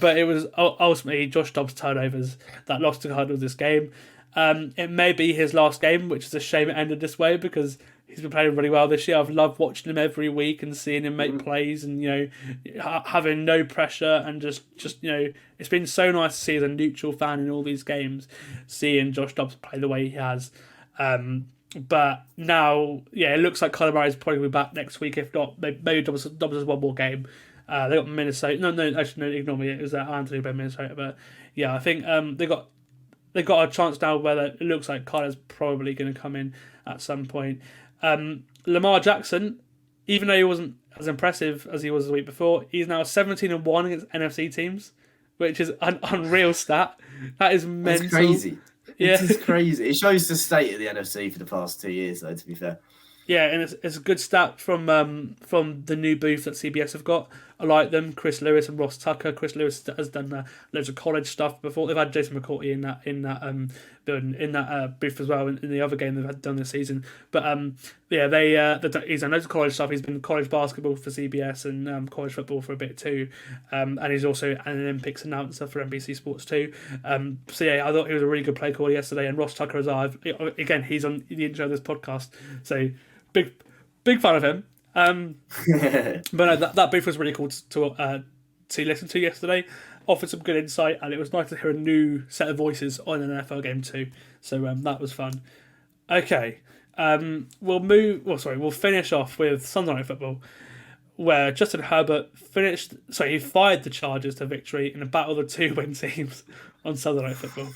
but it was ultimately Josh Dobbs' turnovers that lost the Cardinals this game. It may be his last game, which is a shame it ended this way because he's been playing really well this year. I've loved watching him every week and seeing him make plays and, having no pressure and just it's been so nice to see as a neutral fan in all these games, seeing Josh Dobbs play the way he has. But now, it looks like Kyler Murray's probably going to be back next week. If not, maybe Dobbs has one more game. They got Minnesota. No, actually, no, ignore me. It was Anthony by Minnesota. But yeah, I think they got a chance now where it looks like Kyler's probably going to come in at some point. Lamar Jackson, even though he wasn't as impressive as he was the week before, he's now 17-1 against NFC teams, which is an unreal stat. That is mental. it's crazy. Yeah. It's crazy. It shows the state of the NFC for the past 2 years, though, to be fair. Yeah, and it's a good stat from the new booth that CBS have got. I like them. Chris Lewis and Ross Tucker. Chris Lewis has done loads of college stuff before. They've had Jason McCourty in that booth as well in the other game they've had done this season. But he's done loads of college stuff. He's been college basketball for CBS and college football for a bit too. And he's also an Olympics announcer for NBC Sports too. I thought he was a really good play call yesterday. And Ross Tucker as well. Again, he's on the intro of this podcast, so big fan of him. But no, that booth was really cool to listen to yesterday. Offered some good insight, and it was nice to hear a new set of voices on an NFL game too. So that was fun. Okay, we'll finish off with Sunday Night Football, where Justin Herbert he fired the Chargers to victory in a battle of the two win teams on Sunday Night Football.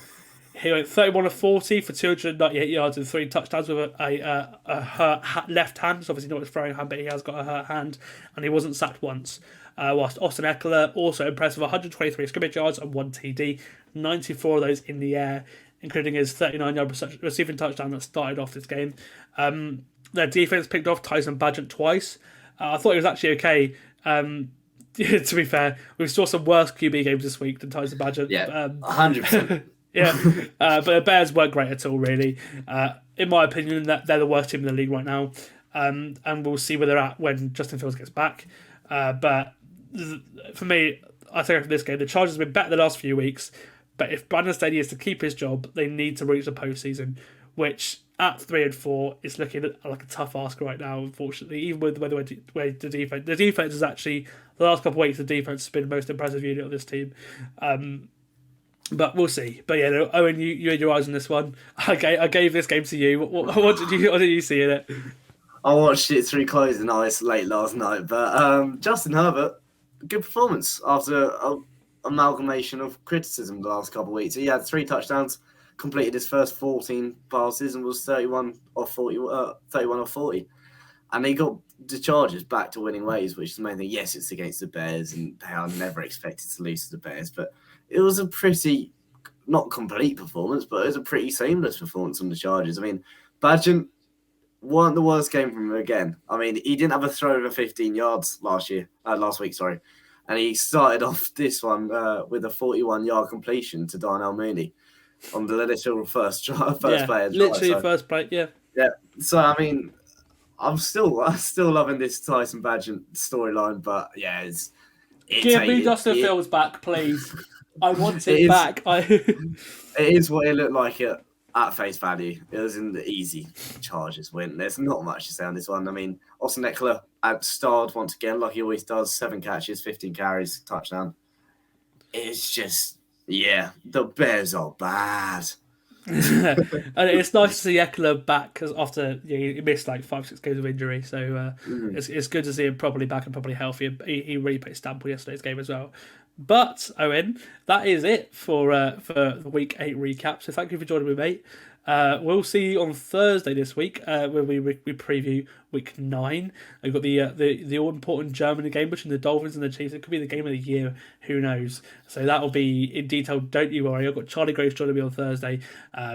He went 31 of 40 for 298 yards and 3 touchdowns with a hurt left hand. It's obviously not his throwing hand, but he has got a hurt hand, and he wasn't sacked once. Whilst Austin Eckler also impressed with 123 scrimmage yards and 1 TD, 94 of those in the air, including his 39-yard receiving touchdown that started off this game. Their defense picked off Tyson Bagent twice. I thought he was actually okay. To be fair, we saw some worse QB games this week than Tyson Bagent. Yeah, 100%. Yeah, but the Bears weren't great at all, really. In my opinion, that they're the worst team in the league right now, and we'll see where they're at when Justin Fields gets back. But for me, I think for this game, the Chargers have been better the last few weeks, but if Brandon Staley is to keep his job, they need to reach the postseason, which at 3-4 is looking like a tough ask right now, unfortunately, even with the way the defense is actually, the last couple of weeks, the defense has been the most impressive unit of this team. But we'll see. But yeah, Owen, you had your eyes on this one. I gave this game to you. What did you see in it? I watched it through closing eyes late last night. But Justin Herbert, good performance after an amalgamation of criticism the last couple of weeks. He had 3 touchdowns, completed his first 14 passes, and was 31 or 40. And he got the Chargers back to winning ways, which is the main thing. Yes, it's against the Bears, and they are never expected to lose to the Bears, but it was a pretty, not complete performance, but it was a pretty seamless performance from the Chargers. I mean, Bagent weren't the worst game from him again. I mean, he didn't have a throw over 15 yards last week, and he started off this one with a 41-yard completion to Darnell Mooney on the literal first play. Literally first play, yeah. Yeah, so I mean, I'm still loving this Tyson Bagent storyline, but yeah, give me Justin Fields back, please. I want it back. It is what it looked like at face value. It was an easy Chargers win. There's not much to say on this one. I mean, Austin Eckler starred once again, like he always does. 7 catches, 15 carries, touchdown. It's just, the Bears are bad. And it's nice to see Eckler back because after he missed like 5-6 games of injury, so it's good to see him properly back and properly healthy. He really put his stamp on yesterday's game as well. But Owen, that is it for the Week 8 recap. So thank you for joining me, mate. We'll see you on Thursday this week when we preview week 9. We've got the all important Germany game between the Dolphins and the Chiefs. It could be the game of the year. Who knows? So that will be in detail. Don't you worry. I've got Charlie Grace joining me on Thursday.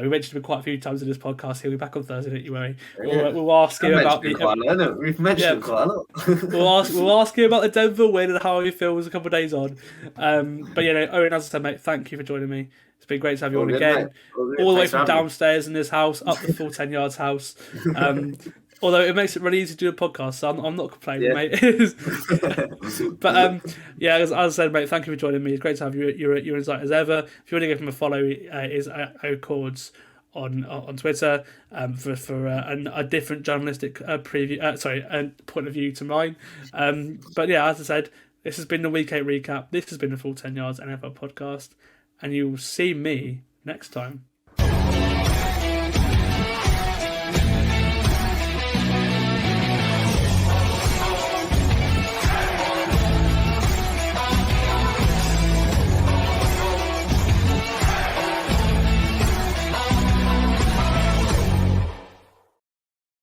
We mentioned him quite a few times in this podcast. He'll be back on Thursday. Don't you worry. We'll ask him about the. We've mentioned him quite a lot. we'll ask him about the Denver win and how he feels a couple of days on. But Owen, as I said, mate, thank you for joining me. It's been great to have you on again. All the way from downstairs in this house up the full 10 yards house. Although it makes it really easy to do a podcast, so I'm not complaining, mate. But as I said, mate, thank you for joining me. It's great to have you. Your insight as ever. If you want to give him a follow, is Ocords on Twitter for a different journalistic point of view to mine. But as I said, this has been the Week 8 recap. This has been the Full 10 Yards NFL podcast, and you will see me next time.